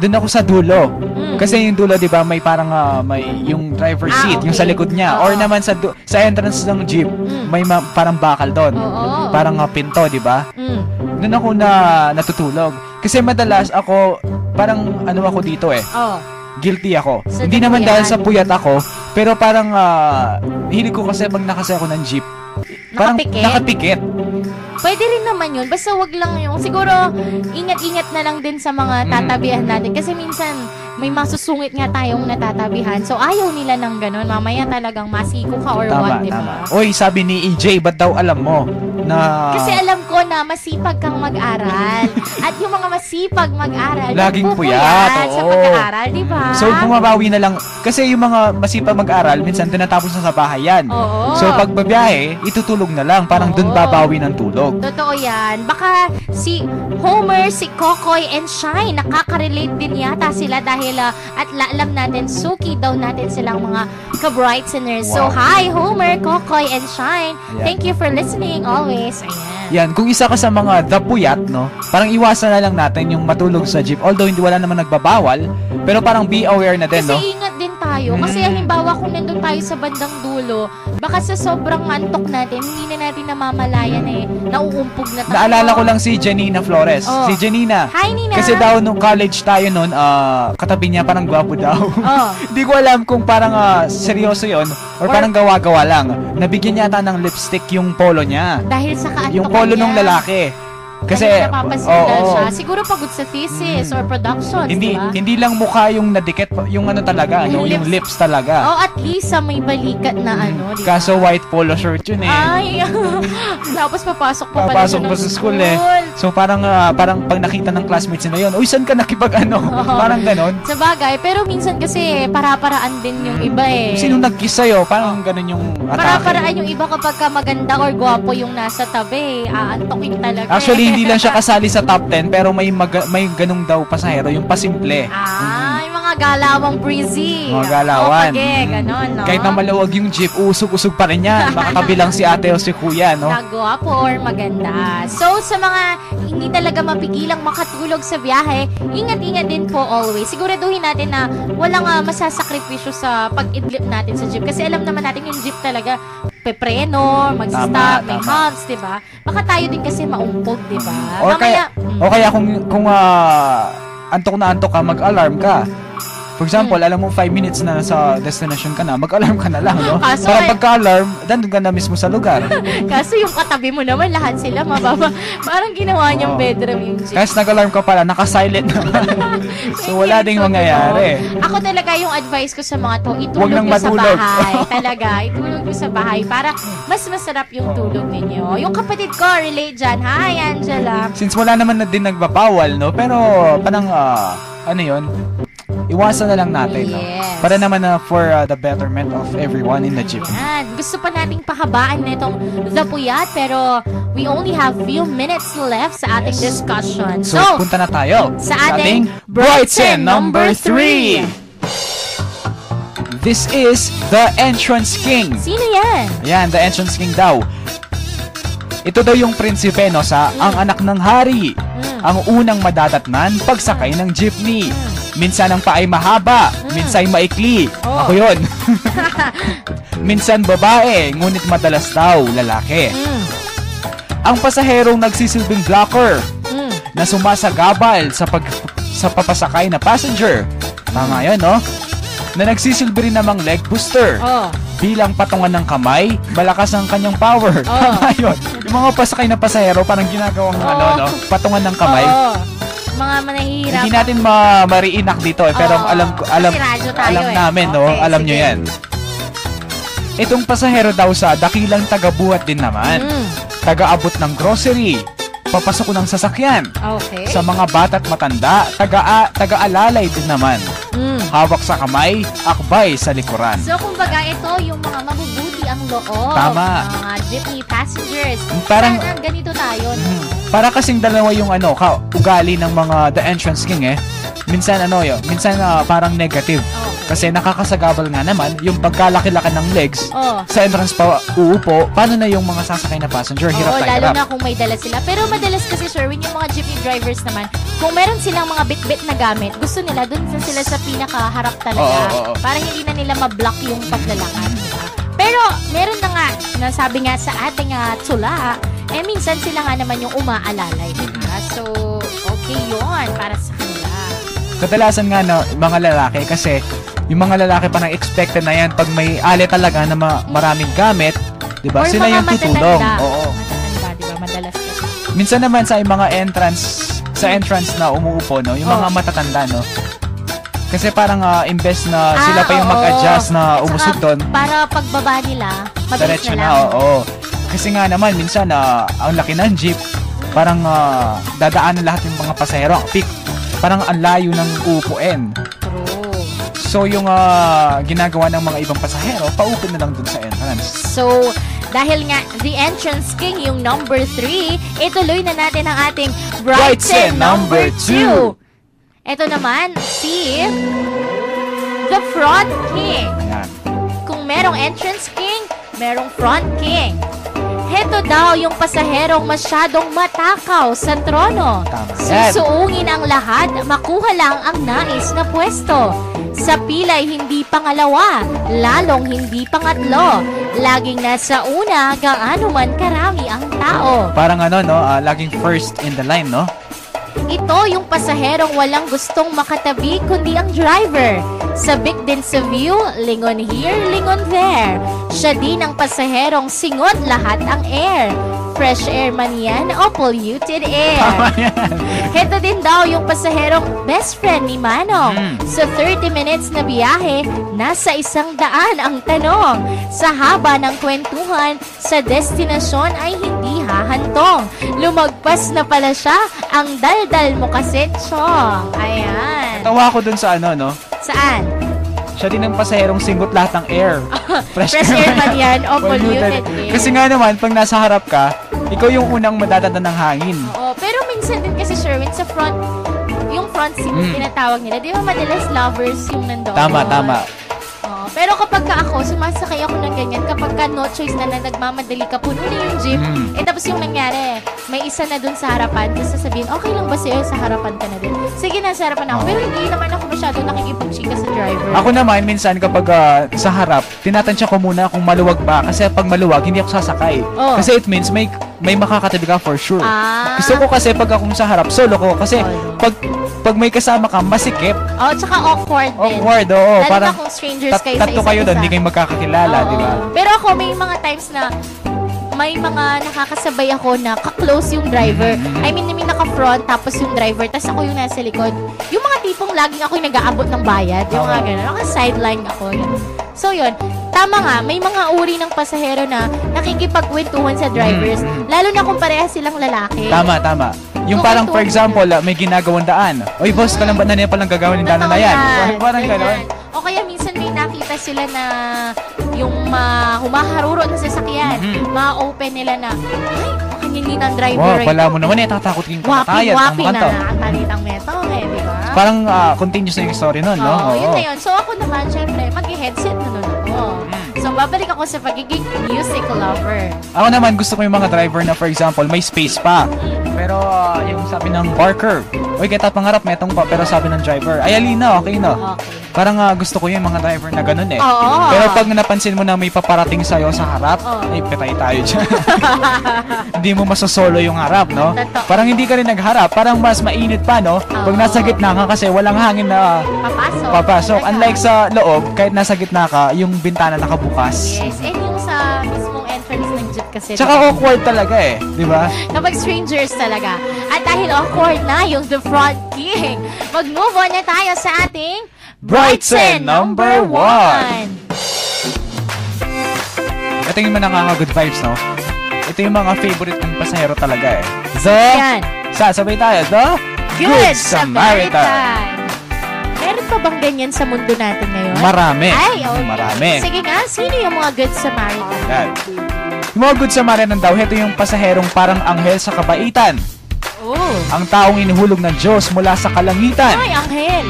dun ako sa dulo. Mm. Kasi yung dulo, di ba, may parang may yung driver seat, yung sa okay. likod niya. Oo. Or naman sa entrance ng jeep, may parang bakal doon. Oo. Parang pinto, di ba? Mm. Doon ako natutulog. Kasi madalas ako, parang ano ako dito Oh. guilty ako. Sa Hindi naman dahil dapuyan. sa puyat ako, pero parang hilig ko kasi pag nakasaya ako ng jeep. Parang Nakapikit? nakapikit. Pwede rin naman yun. Basta wag lang yung, siguro, ingat-ingat na lang din sa mga tatabihan natin. Kasi minsan, may masusungit nga tayong natatabihan. So, ayaw nila ng ganun. Mamaya talagang masiko ka or Tama, what, di tama. ba? Oy, sabi ni EJ, ba't daw alam mo na Kasi alam ko na masipag kang mag-aral. At yung mga masipag mag-aral, Laging nagpupuyat puyat, sa oo. pag-aaral, di ba? So, bumabawi na lang. Kasi yung mga masipag mag-aral, minsan tinatapos na sa bahay yan. Oo. So, pag babiyahe, itutulog na lang. Parang dun Oo. babawi ng tulog. Totoo yan. Baka si Homer, si Kokoy, and Shine, nakaka-relate din yata sila dahil at alam natin, suki daw natin silang mga ka-Brightoners. So, Wow. hi Homer, Kokoy, and Shine. Ayan. Thank you for listening always. Ayan. Yan, kung isa ka sa mga dapuyat, no, parang iwasan na lang natin yung matulog sa jeep. Although hindi wala naman nagbabawal, pero parang be aware na din, Kasi no? ingat din tayo. Kasi halimbawa kung nandun tayo sa bandang dulo, baka sa sobrang antok natin, hindi na natin namamalayan nauumpog na tayo. Naalala ko lang si Janina Flores. Oh. Si Janina. Hi, Nina. Kasi daw nung college tayo noon, katabi niya parang gwapo daw. Oh. Hindi ko alam kung parang seryoso yon or parang gawa-gawa lang. Nabigyan niya ata ng lipstick yung polo niya. Dahil sa kaantokan Yung polo niya. nung lalaki. Kasi, dahil napapasundan oo. siya. Siguro pagod sa thesis or productions, Hindi diba? hindi lang mukha yung nadikit, yung ano talaga, ano, yung lips talaga. Oh, at least may balikat na ano, diba? Kaso white polo shirt yun eh. Ay, tapos papasok pa pala Papasok siya pa ng sa school eh. So parang pag nakita ng classmates nila yun, uy, saan ka nakipag ano? Parang ganon. Sa bagay, pero minsan kasi para-paraan din yung iba eh. Sino nag-kiss sa'yo? Parang ganon yung atake. Para-paraan yung iba kapag ka maganda or gwapo yung nasa tabi, aantokin talaga. Actually, hindi lang siya kasali sa top 10, pero may ganung daw pasahero, yung pasimple. Yung mga galawang breezy. Mga galawan. O, page, ganon, no? Kahit na maluwag yung jeep, usog-usog pa rin yan. Makatabi lang si ate o si kuya, no? Na gwapo or maganda. So, sa mga hindi talaga mapigilang makatulog sa biyahe, ingat-ingat din po always. Siguraduhin natin na walang masasakripisyo sa pag-idlip natin sa jeep. Kasi alam naman natin yung jeep talaga, pepreno, mag-stop, may humps, diba? Baka tayo din kasi maumpog, diba? O kaya kung antok na antok ka, mag-alarm ka. For example, alam mo 5 minutes na sa destination ka na, mag-alarm ka na lang, no? Para pagka-alarm, dandun ka na mismo sa lugar. Kaso yung katabi mo naman, lahat sila mababa. Parang ginawa niyang bedroom yung jeep. Kasi nag-alarm ka pala, naka-silent naman. So, wala ding mangyayari. Ako talaga yung advice ko sa mga to, Huwag itulog nang nyo sa matulog. bahay. Talaga, itulog nyo sa bahay para mas masarap yung tulog ninyo. Yung kapatid ko, relate dyan. Hi, Angela. Since wala naman na din nagbabawal, no? Pero, parang, ano yun? Iwasan na lang natin, no? Yes. Para naman for the betterment of everyone in the jeep. Yan. Gusto pa nating pahabaan na itong The Puyat, pero we only have few minutes left sa ating discussion. So, punta na tayo sa ating Brightsen number 3. This is the Entrance King. Sino yan? Yan, the Entrance King daw. Ito daw yung prinsipe, no, sa ang anak ng hari. Ang unang madadatnan pagsakay ng jeepney. Minsan ang paay mahaba, minsan ay maikli. Ako yun. Minsan babae, ngunit madalas daw lalaki. Ang pasaherong nagsisilbing blocker na sumasagabal sa papasakay na passenger. Tama yun, no? Na nagsisilbi rin namang leg booster. Bilang patungan ng kamay, malakas ang kanyang power. Tama yun. Yung mga pasakay na pasahero, parang ginagawang no? Patungan ng kamay. Mga manahihirap. Hindi natin ma-reenact dito eh, pero alam namin, no? Okay, Alam sige. nyo yan. Itong pasahero daw sa dakilang tagabuhat din naman. Taga-abot ng grocery, papasok ng sasakyan. Okay. Sa mga bata't matanda, taga-alalay din naman. Hawak sa kamay, akbay sa likuran. So, kumbaga, ito yung mga mabubuti ang loob. Tama. Mga jeepney passengers. Parang- Sana ganito tayo, no? Para kasing dalawa yung ugali ng mga The Entrance King eh. Minsan minsan parang negative. Kasi nakakasagabal nga naman yung pagkalaki-laki ng legs sa entrance pa uupo. Paano na yung mga sasakay na passenger? Hirap tayo lalo hirap. na kung may dala sila. Pero madalas kasi, Sherwin, yung mga jeepney drivers naman, kung meron silang mga bit-bit na gamit, gusto nila, dun sila sa pinakaharap talaga. Oo. Para hindi na nila ma-block yung paglalakad. Diba? Pero, meron na nga, nasabi nga sa ating tula, minsan sila nga naman yung umaalalay. Diba? So, okay yun para sa kanila. Kadalasan nga mga lalaki kasi yung mga lalaki pa nang expected na yan pag may ale talaga na maraming gamit, 'di ba? Or Sila mga yung tutulong. matatanda. Oo. Matatanda, diba? Madalas kasi. Minsan naman sa mga entrance na umuupo, no, yung mga matatanda, no. Kasi parang imbes na sila pa yung mag-adjust na At umusog saka, doon. Para pagbaba nila, mabilis Diretso na na, lang. oo. Kasi nga naman, minsan, ang laki ng jeep, parang dadaanan lahat yung mga pasahero. Ang peak, parang ang layo ng uupuin. True. So, yung ginagawa ng mga ibang pasahero, paupo na lang dun sa entrance. So, dahil nga, The Entrance King yung number 3, ituloy na natin ang ating Brightsen number 2. Ito naman, si The Front King. Ayan. Kung merong Entrance King, merong Front King. Heto daw yung pasaherong masyadong matakaw sa trono. Tama yan. Susuungin ang lahat, makuha lang ang nais na pwesto. Sa pilay hindi pangalawa, lalong hindi pangatlo. Laging nasa una, gaano man karami ang tao. Parang laging first in the line, no? Ito yung pasaherong walang gustong makatabi kundi ang driver. Sabik din sa view, lingon here, lingon there. Siya din ang pasaherong singot lahat ang air. Fresh air man yan o polluted air. Heto din daw yung pasaherong best friend ni Manong. Sa 30 minutes na biyahe, nasa 100 ang tanong. Sa haba ng kwentuhan, sa destinasyon ay hindi hahantong. Lumagpas na pala siya, ang daldal mo kasi, Chong. Ayan. Tawa ko dun sa ano, no? Saan? Siya din ang pasaherong singot lahat ng air. Fresh air man yan o polluted air. Kasi nga naman, pag nasa harap ka, ikaw yung unang madadala ng hangin. Oo, pero minsan din kasi Sherwin, sa front, yung front seat yung tinatawag nila, di ba madalas lovers yung nandoon? Tama. Oo, pero kapag ka ako, sumasakay ako ng ganyan, kapag ka no choice na nagmamadali ka, puno na yung jeep, tapos yung nangyari, may isa na dun sa harapan, tapos sasabihin, okay lang ba sa'yo, sa harapan ka na din? Sige na, sa harapan ako. Pero hindi naman ako masyado nakikipagchika sa driver. Ako naman, minsan kapag sa harap, tinatansya ko muna kung maluwag pa. Kasi pag maluwag, hindi ako sasakay. Oh. Kasi it means may makakatabi ka for sure. Ah. Gusto ko kasi pag akong sa harap, solo ko. Kasi pag may kasama ka, masikip. Oh, tsaka awkward din. Awkward, oo. Lalo Parang na kung strangers kayo sa tatlo isa't kayo doon, isa. hindi kayo magkakakilala, Oo. di ba? Pero ako, may mga times na may mga nakakasabay ako na ka-close yung driver. I mean, may naka-front, tapos yung driver, tapos ako yung nasa likod. Yung mga tipong laging ako yung nag-aabot ng bayad. Yung mga gano'n. Naka-sideline ako. Yun. So, yun. Tama nga, may mga uri ng pasahero na nakikipagkwentuhan sa drivers. Lalo na kung parehas silang lalaki. Tama. Yung parang, for example, may ginagawang daan. Oy, boss, ka lang ba na niya palang gagawin yung daan na yan? Parang gano'n. O kaya minsan may nakita sila na yung humaharuro na sasakyan. Ma-open nila na, ay, makanyini ng driver. Wow, pala mo naman tatakot yung kamatayan. Wapi na nakakalitang metong di ba? Parang continuous na yung story nun, no? Oo, yun na yun. So ako naman, syempre, mag-headset na nun ako. So babalik ako sa pagiging music lover. Ako naman, gusto ko yung mga driver na, for example, may space pa. Pero yung sabi ng barker, oy, kita pangarap, metong pa. Pero sabi ng driver, ay, alina, okay na. Okay. Parang gusto ko yung mga driver na ganun eh. Oo. Pero pag napansin mo na may paparating sa'yo sa harap, ay, patay tayo dyan. Hindi mo masosolo yung harap, no? Totoo. Parang hindi ka rin nagharap. Parang mas mainit pa, no? Pag nasa gitna ka kasi walang hangin na papasok. Unlike sa loob, kahit nasa gitna ka, yung bintana nakabukas. Yes, and yung sa mismong entrance ng jeep kasi. Tsaka awkward talaga eh, di ba? Kapag strangers talaga. At dahil awkward na yung The Front King, mag-move on na tayo sa ating Brightsen number 1. Ito yung mga nakaka-good vibes, no? Ito yung mga favorite kong pasahero talaga eh. Yan. Sasabay tayo, The Good Samaritan. Meron pa bang ganyan sa mundo natin ngayon? Marami. Ay, okay. Marami. Sige nga, sino yung mga Good Samaritan? Yan. Yung mga Good Samaritan daw, ito yung pasaherong parang anghel sa kabaitan. Oh. Ang taong inuhulog ng Diyos mula sa kalangitan. Ay, anghel.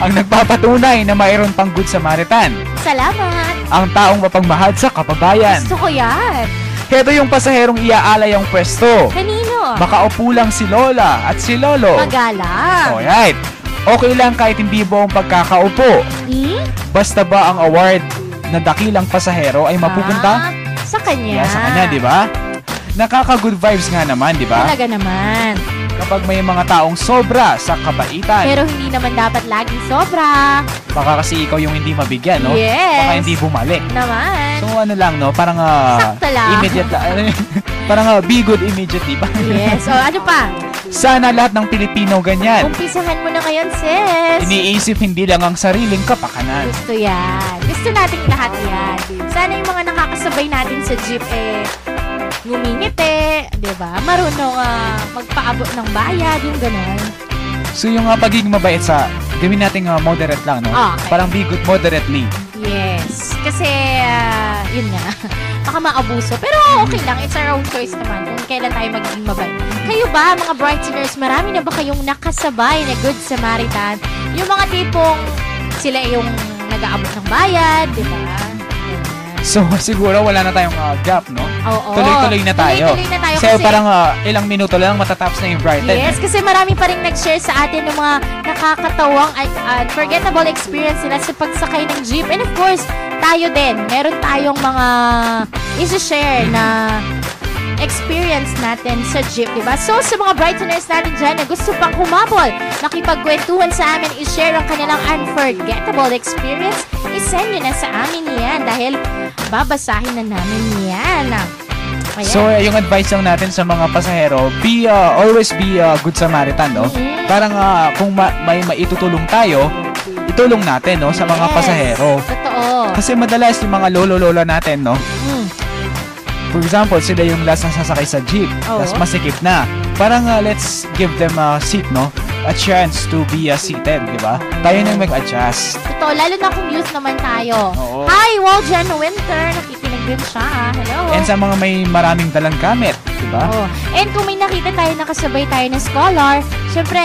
Ang nagpapatunay na mayroon pang Good Samaritan. Salamat. Ang taong mapagmahal sa kababayan. Gusto ko yan. Ito yung pasaherong iaalay ang pwesto. Kanino? Makaupo lang si Lola at si Lolo. Magalang. Alright. Okay lang kahit hindi buong pagkakaupo. Basta ba ang award na dakilang pasahero ay mapupunta? Sa kanya. Yeah, sa kanya, di ba? Nakaka-good vibes nga naman, di ba? Talaga naman. Kapag may mga taong sobra sa kabaitan. Pero hindi naman dapat laging sobra. Baka kasi ikaw yung hindi mabigyan, no? Yes. Baka hindi bumalik. Naman. So ano lang, no? Parang Sakto lang. immediate lang. Parang be good immediately ba? Yes. O, ano pa? Sana lahat ng Pilipino ganyan. Umpisahan mo na ngayon, sis. Iniisip hindi lang ang sariling kapakanan. Gusto yan. Gusto nating lahat yan. Sana yung mga nakakasabay natin sa jeep, ngumingiti, di ba? Marunong magpaabot ng bayad, yung ganun. So yung pagiging mabait gawin natin moderate lang, no? Okay. Parang be good moderately. Yes. Kasi, yun nga, baka maabuso. Pero okay lang, it's our own choice naman kung kailan tayo magiging mabait. Kayo ba, mga Brightseners, marami na ba kayong nakasabay na Good Samaritan? Yung mga tipong sila yung nag-aabot ng bayad, di ba? So siguro wala na tayong gap, no? Oo. Tuloy-tuloy na tayo. Tuloy-tuloy na tayo Kasi kasi parang ilang minuto lang matatapos na yung Brighton. yes, kasi marami pa rin nag-share sa atin ng mga nakakatawang at unforgettable experience nila sa pagsakay ng jeep. And of course, tayo din. Meron tayong mga isi-share na experience natin sa jeep, diba? So, sa mga Brightoners natin dyan na gusto pang humabol, makipagkwentuhan sa amin, i-share ang kanilang unforgettable experience, isend nyo na sa amin yan dahil babasahin na namin yan. Ayan. So, yung advice lang natin sa mga pasahero, always be a good Samaritan, no? Parang kung may maitutulong tayo, itulong natin, no, sa mga pasahero. Totoo. Kasi madalas yung mga lolo-lola natin, no? For example, sila yung last na sasakay sa jeep, tapos masikip na. Parang let's give them a seat, no? A chance to be seated, di ba? Tayo nang mag-adjust. Totoo, lalo na kung youth naman tayo. Oo. Hi, Waljan Winter. Nakikinig din siya. Hello. And sa mga may maraming dalang gamit, di ba? Oh. And kung may nakita tayo nakasabay tayo na scholar, syempre,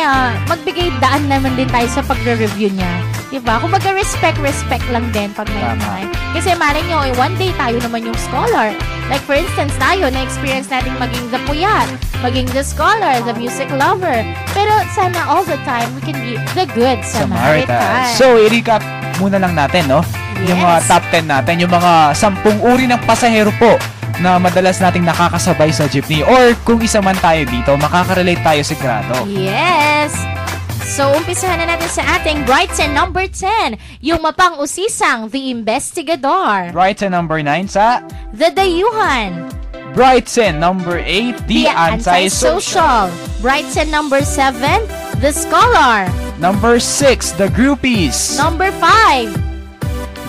magbigay daan naman din tayo sa pagre-review niya. Diba? Kung respect lang din pag may time. Kasi malay nyo, one day tayo naman yung scholar. Like for instance, tayo, na-experience natin maging the puyat, maging the scholar, the music lover. Pero sana all the time, we can be the good Samaritan. So, i-recap muna lang natin, no? Yes. Yung mga top 10 natin, yung mga 10 uri ng pasahero po na madalas nating nakakasabay sa jeepney. Or kung isa man tayo dito, makaka-relate tayo sigurado. Yes! So, umpisahan na natin sa ating Brighton number 10, yung mapang-usisang The Investigador. Brighton number 9 sa The Dayuhan. Brighton number 8, The Antisocial. Brighton number 7, The Scholar. Number 6, The Groupies. Number 5,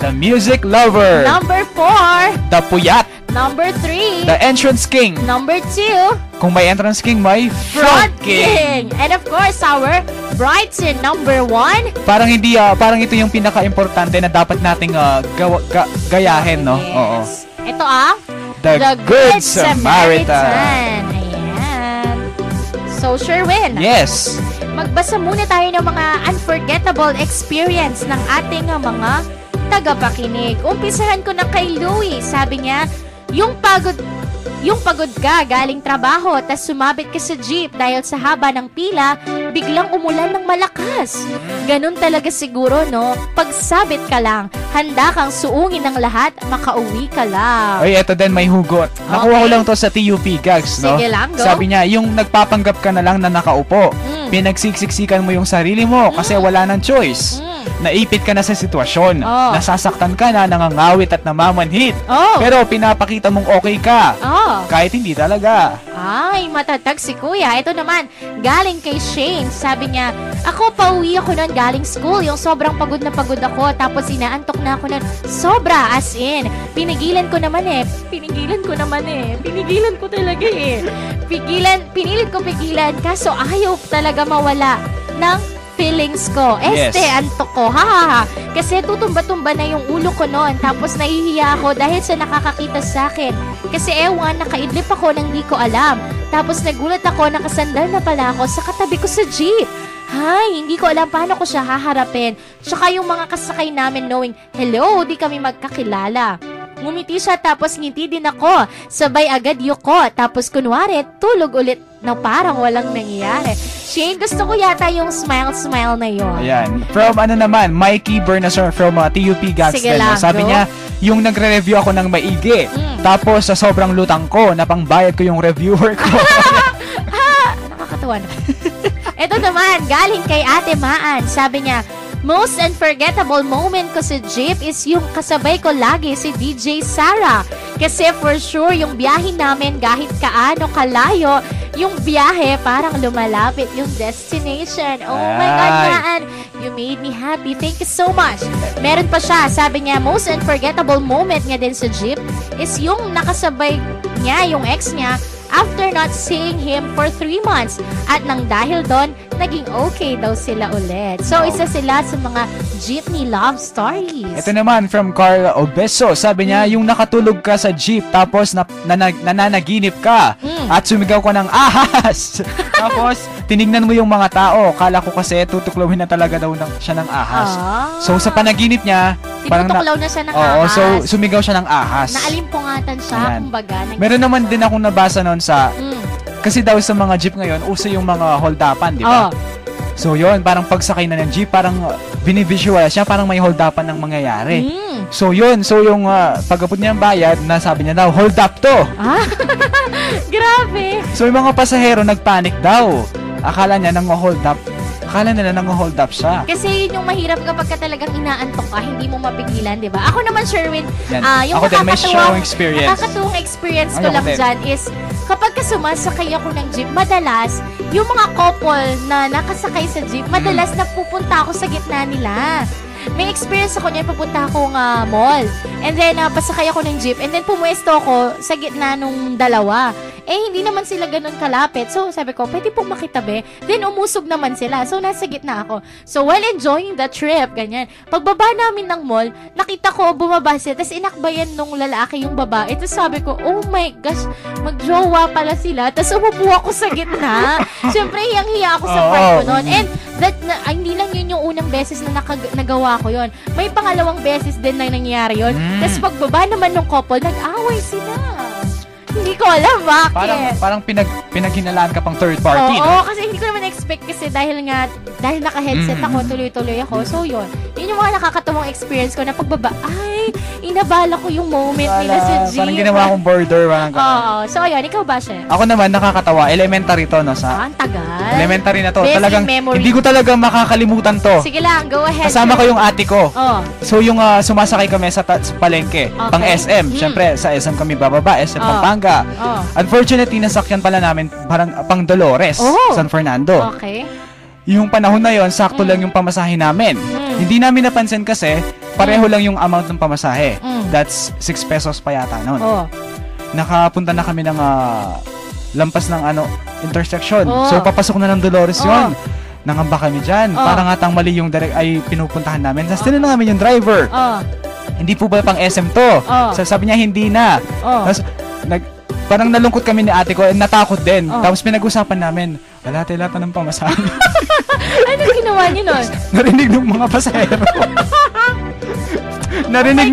The Music Lover. Number 4, The Puyat. Number 3, The Entrance King. Number 2, Kung may Entrance King, may Front King. And of course, our Brighton number 1. Parang hindi, parang ito yung pinaka-importante na dapat nating gayahin, no? Oo. Yes. Ito The Good Samaritan. Ayan. So, Sherwin. Yes. Magbasa muna tayo ng mga unforgettable experience ng ating mga tagapakinig. Umpisahan ko na kay Louie. Sabi niya, yung pagod ka galing trabaho tas sumabit ka sa jeep dahil sa haba ng pila, biglang umulan ng malakas. Ganun talaga siguro, no? Pagsabit ka lang, handa kang suungin ng lahat, makauwi ka lang. Ay, eto din may hugot. Nakuha ko lang to sa TUP Gags, no? Sige lang, go. Sabi niya, yung nagpapanggap ka na lang na nakaupo, pinagsiksiksikan mo yung sarili mo kasi wala nang choice. Naipit ka na sa sitwasyon, nasasaktan ka na, nangangawit at namamanhit. Pero pinapakita mong okay ka, kahit hindi talaga. Ay, matatag si Kuya. Ito naman, galing kay Shane. Sabi niya, ako pauwi ako nun galing school. Yung sobrang pagod na pagod ako. Tapos inaantok na ako nun. Sobra, as in. Pinigilan ko naman eh. Pinigilan ko talaga eh. Pinilit ko pigilan. Kaso ayaw talaga mawala ng feelings ko. Antok ko. Ha. Kasi tutumba-tumba na yung ulo ko noon. Tapos nahihiya ako dahil sa nakakakita sa akin. Kasi nakaidlip ako nang di ko alam. Tapos nagulat ako, nakasandal na pala ako sa katabi ko sa jeep. Hay, hindi ko alam paano ko siya haharapin. Tsaka yung mga kasakay namin knowing, hello, di kami magkakilala. Ngumiti siya tapos ngiti din ako. Sabay agad yuko. Tapos kunwari, tulog ulit na parang walang nangyayari. Shane, gusto ko yata yung smile na yun. Ayan. From Mikey Bernasor from TUP Gags. Sabi niya, yung nagre-review ako ng maigi. Tapos sa sobrang lutang ko, napangbayad ko yung reviewer ko. Nakakatawa na. Ito naman, galing kay Ate Maan. Sabi niya, most unforgettable moment ko sa jeep is yung kasabay ko lagi si DJ Sarah. Kasi for sure, yung biyahe namin kahit kaano kalayo, yung biyahe parang lumalapit yung destination. Oh my God, Naan! You made me happy. Thank you so much. Meron pa siya. Sabi niya, most unforgettable moment niya din sa jeep is yung nakasabay niya, yung ex niya, after not seeing him for 3 months. At nang dahil doon, naging okay daw sila ulit. So, isa sila sa mga jeepney love stories. Ito naman from Carla Obeso. Sabi niya, yung nakatulog ka sa jeep tapos nananaginip ka at sumigaw ka ng ahas. Tapos, tinignan mo yung mga tao. Kala ko kasi tutuklawin na talaga daw siya ng ahas. So, sa panaginip niya, tinutuklaw na siya ng ahas. So, sumigaw siya ng ahas. Naalimpungatan siya, kumbaga. Meron naman din akong nabasa noon sa kasi daw sa mga jeep ngayon, uso yung mga hold-upan, di ba? So yun, parang pagsakay na ng jeep, parang binivisualize siya, parang may hold-upan ng mangyayari. So yun, yung pag-abot niya ng bayad, nasabi niya daw, hold up to. Ah, grabe. So yung mga pasahero nagpanic daw. Akala nila nang-hold up siya. Kasi yun yung mahirap kapag ka talagang inaantok ka, hindi mo mapigilan, di ba? Ako naman, Sherwin, Yan. yung Ako din, may strong experience. nakakatuwang experience ko Ayoko lang din. dyan is, kapag ka sumasakay ako ng jeep, madalas, yung mga couple na nakasakay sa jeep, madalas napupunta ako sa gitna nila. May experience ako niyan, papunta akong mall. And then, pasakay ako ng jeep. And then, pumuesto ako sa gitna nung dalawa. Hindi naman sila ganun kalapit. So, sabi ko, pwede pong makitabi. Then, umusog naman sila. So, nasa gitna ako. So, while enjoying the trip, ganyan. Pagbaba namin ng mall, nakita ko, bumaba sila. Tapos, inakbayan nung lalaki yung babae. Tapos, sabi ko, oh my gosh, magjowa pala sila. Tapos, umupo ako sa gitna. Siyempre, hiyang-hiya ako sa part ko noon. And, hindi lang yun yung unang beses na nagawa ko yun. May pangalawang beses din na nangyayari yun. Tapos pagbaba naman ng couple, nag-away sila. Hindi ko alam bakit. Parang pinaghinalaan ka pang third party. Oo, kasi hindi ko naman expect kasi dahil naka-headset ako, tuloy-tuloy ako. So yun yung mga nakakatuwang experience ko na pagbaba, inabala ko yung moment nila sa jeep. Parang ginawa akong border. Oo. So ayun, ikaw ba siya? Ako naman, nakakatawa. Elementary to, no? Ang tagal. Elementary na to. Best Talagang, memory. hindi ko talagang makakalimutan to. Sige lang, go ahead. Kasama ko yung ate ko. Oh. So yung sumasakay kami sa palengke, pang SM. Siyempre, sa SM kami bababa, SM Pampanga. Oh. Unfortunately, nasakyan pala namin parang pang Dolores, San Fernando. Okay. Yung panahon na yon, sakto lang yung pamasahe namin. Hindi namin napansin kasi, pareho lang yung amount ng pamasahe. That's 6 pesos pa yata noon. Oh. Nakapunta na kami ng lampas ng intersection. So papasok na ng Dolores yun. Nangamba kami dyan. Parang atang mali yung ay pinupuntahan namin. Tapos tinanong namin yung driver. Hindi po ba pang SM to? Sabi niya hindi na. Tapos parang nalungkot kami ni ate ko, natakot din. Tapos pinag-usapan namin, wala tayo ng pamasahe. Ano ginawa niyo nun? Narinig ng mga pasahero. Narinig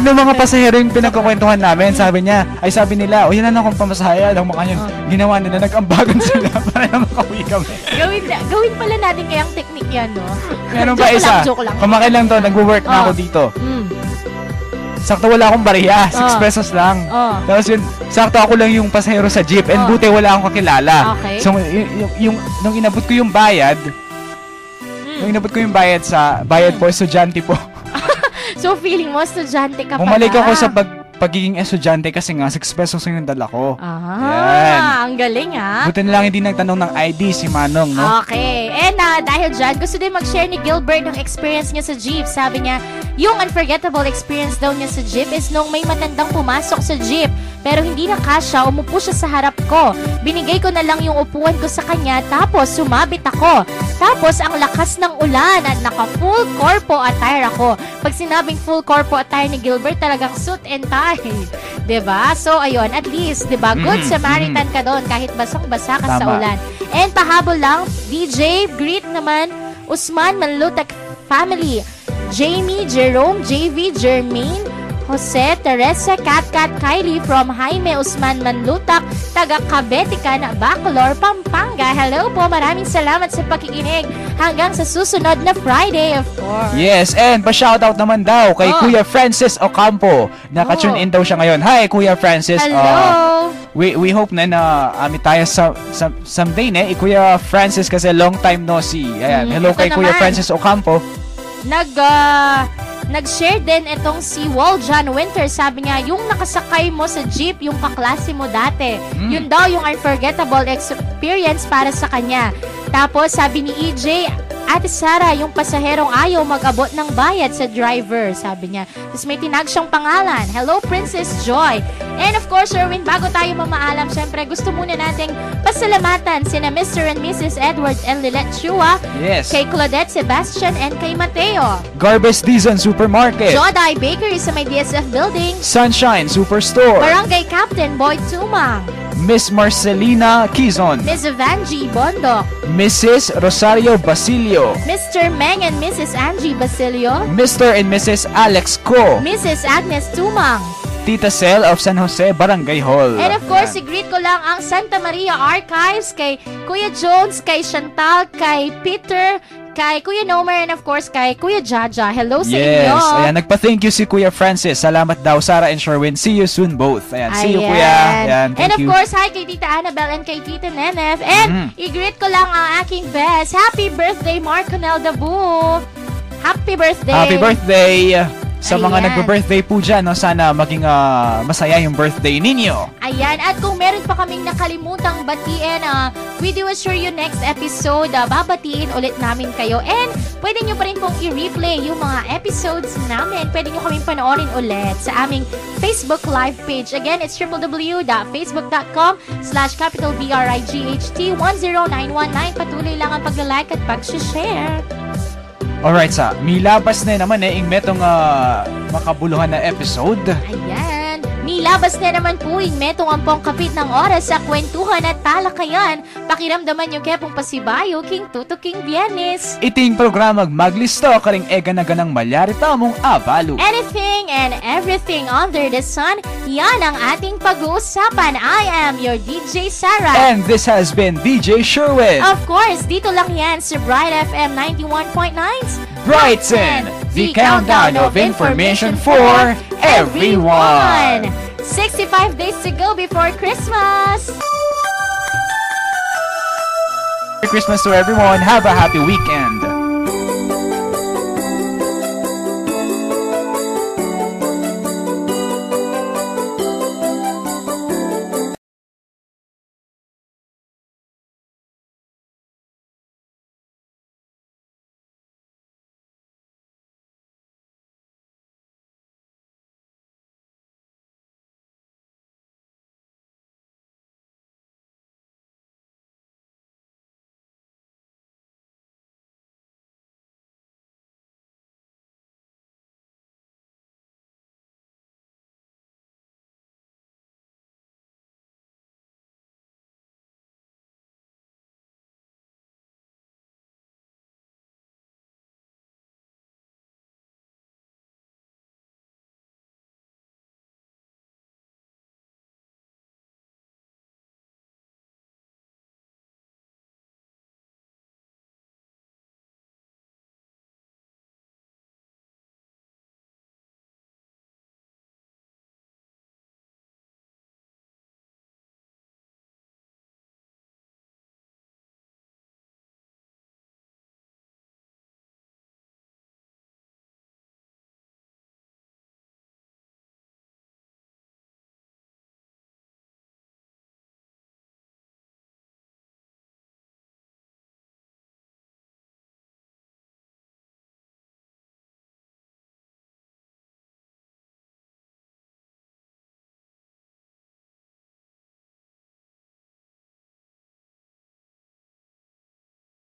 ng mga pasahero yung pinagkukwentuhan namin. Sabi nila, yan na akong pamasahe. Alam mo kanyan, ginawa nila, nag-ambagan sila para na makauwi kami. Gawin pala natin kayang technique yan, no? Meron pa isa. Joke lang. Kumakin lang to, nag-work na ako dito. Sakto wala akong bariya, 6 pesos lang. Tapos yun, sakto ako lang yung pasahero sa jeep and buti wala akong kakilala. Okay. So nung inabot ko yung bayad, sa bayad po, estudyante po. So feeling mo, estudyante ka pala? Bumalik ako sa pagiging estudyante kasi nga 6 pesos yung dala ko. Ang galing Buti na lang hindi nagtanong ng ID si Manong, no? Okay. And dahil dyan, gusto din mag-share ni Gilbert ng experience niya sa jeep. Sabi niya, yung unforgettable experience daw niya sa jeep is nung may matandang pumasok sa jeep. Pero hindi na kasya, umupo siya sa harap ko. Binigay ko na lang yung upuan ko sa kanya, tapos sumabit ako. Tapos ang lakas ng ulan at naka-full corpo attire ako. Pag sinabing full corpo attire ni Gilbert, talagang suit and tie. Diba? So, ayun, at least, diba? Good Samaritan ka doon kahit basang-basa ka sa ulan. And pahabol lang, DJ, greet naman, Usman Manlutak family. Jamie, Jerome, JV, Jermaine, Jose, Teresa, Kat, Kylie from Jaime Usman Manlutak, taga Cabetican, Bacolor, Pampanga. Hello po, maraming salamat sa pakikinig. Hanggang sa susunod na Friday, of course. Yes, and pa-shoutout naman daw kay Kuya Francis Ocampo. Naka-tune in daw siya ngayon. Hi, Kuya Francis. Hello. We hope na amit tayo someday na. Kuya Francis kasi long time no see. Ayan. Hello kay Kuya Francis Ocampo. Nag-share din itong si Waljan Winter. Sabi niya, yung nakasakay mo sa jeep, yung kaklase mo dati. Yun daw yung unforgettable experience para sa kanya. Tapos sabi ni EJ, Ate Sara, yung pasaherong ayaw mag-abot ng bayad sa driver, sabi niya. Tapos may tinag siyang pangalan. Hello, Princess Joy. And of course, Erwin, bago tayo mamaalam, syempre gusto muna nating pasalamatan sina Mr. and Mrs. Edward and Lilette Chua, yes, kay Claudette Sebastian, and kay Mateo. Garbes Dizon Supermarket, Jodai Bakery sa may DSF Building, Sunshine Superstore, Barangay Captain Boyd Tumang, Miss Marcelina Quizon, Miss Evangie Bondok, Mrs. Rosario Basilio, Mr. Meng and Mrs. Angie Basilio, Mr. and Mrs. Alex Co, Mrs. Agnes Tumang, Tita Cel of San Jose Barangay Hall. And of course, i-greet ko lang ang Santa Maria Archives, kay Kuya Jones, kay Chantal, kay Peter, kay Kuya Nomer, and of course kay Kuya Jaja. Hello sa Yes, inyo. ayan, nagpa-thank you si Kuya Francis. Salamat daw, Sarah and Sherwin. See you soon both. Ayan, see you, Kuya. Ayan, and thank of you. course, hi kay Tita Annabelle and kay Tita Nenef. And i-greet ko lang ang aking best. Happy birthday, Mark Conel Dabu. Happy birthday. Happy birthday! Sa mga Ayan. nagbe-birthday po dyan, no, sana maging masaya yung birthday ninyo. Ayan, at kung meron pa kaming nakalimutang batiin, we do assure you next episode, babatiin ulit namin kayo. And pwede nyo pa rin pong i-replay yung mga episodes namin. Pwede nyo kaming panoorin ulit sa aming Facebook live page. Again, it's www.facebook.com/BRIGHT10919. Patuloy lang ang pag-like at pag-share. Alright, sa milabas na naman yung metong makabuluhan na episode. Ayan, nilabas na naman po yung metong ampong kapit ng oras sa kwentuhan at talakayan. Pakiramdaman yung kepong pasibayo, King Tuto King Biyernes. Iting programag maglisto karing ega na ganang malyarita mong avalu. Anything and everything under the sun, yan ang ating pag-uusapan. I am your DJ Sarah. And this has been DJ Sherwin. Of course, dito lang yan sa Bright FM 91.9's Brighton, the countdown of information for everyone. 65 days to go before Christmas. Merry Christmas to everyone. Have a happy weekend.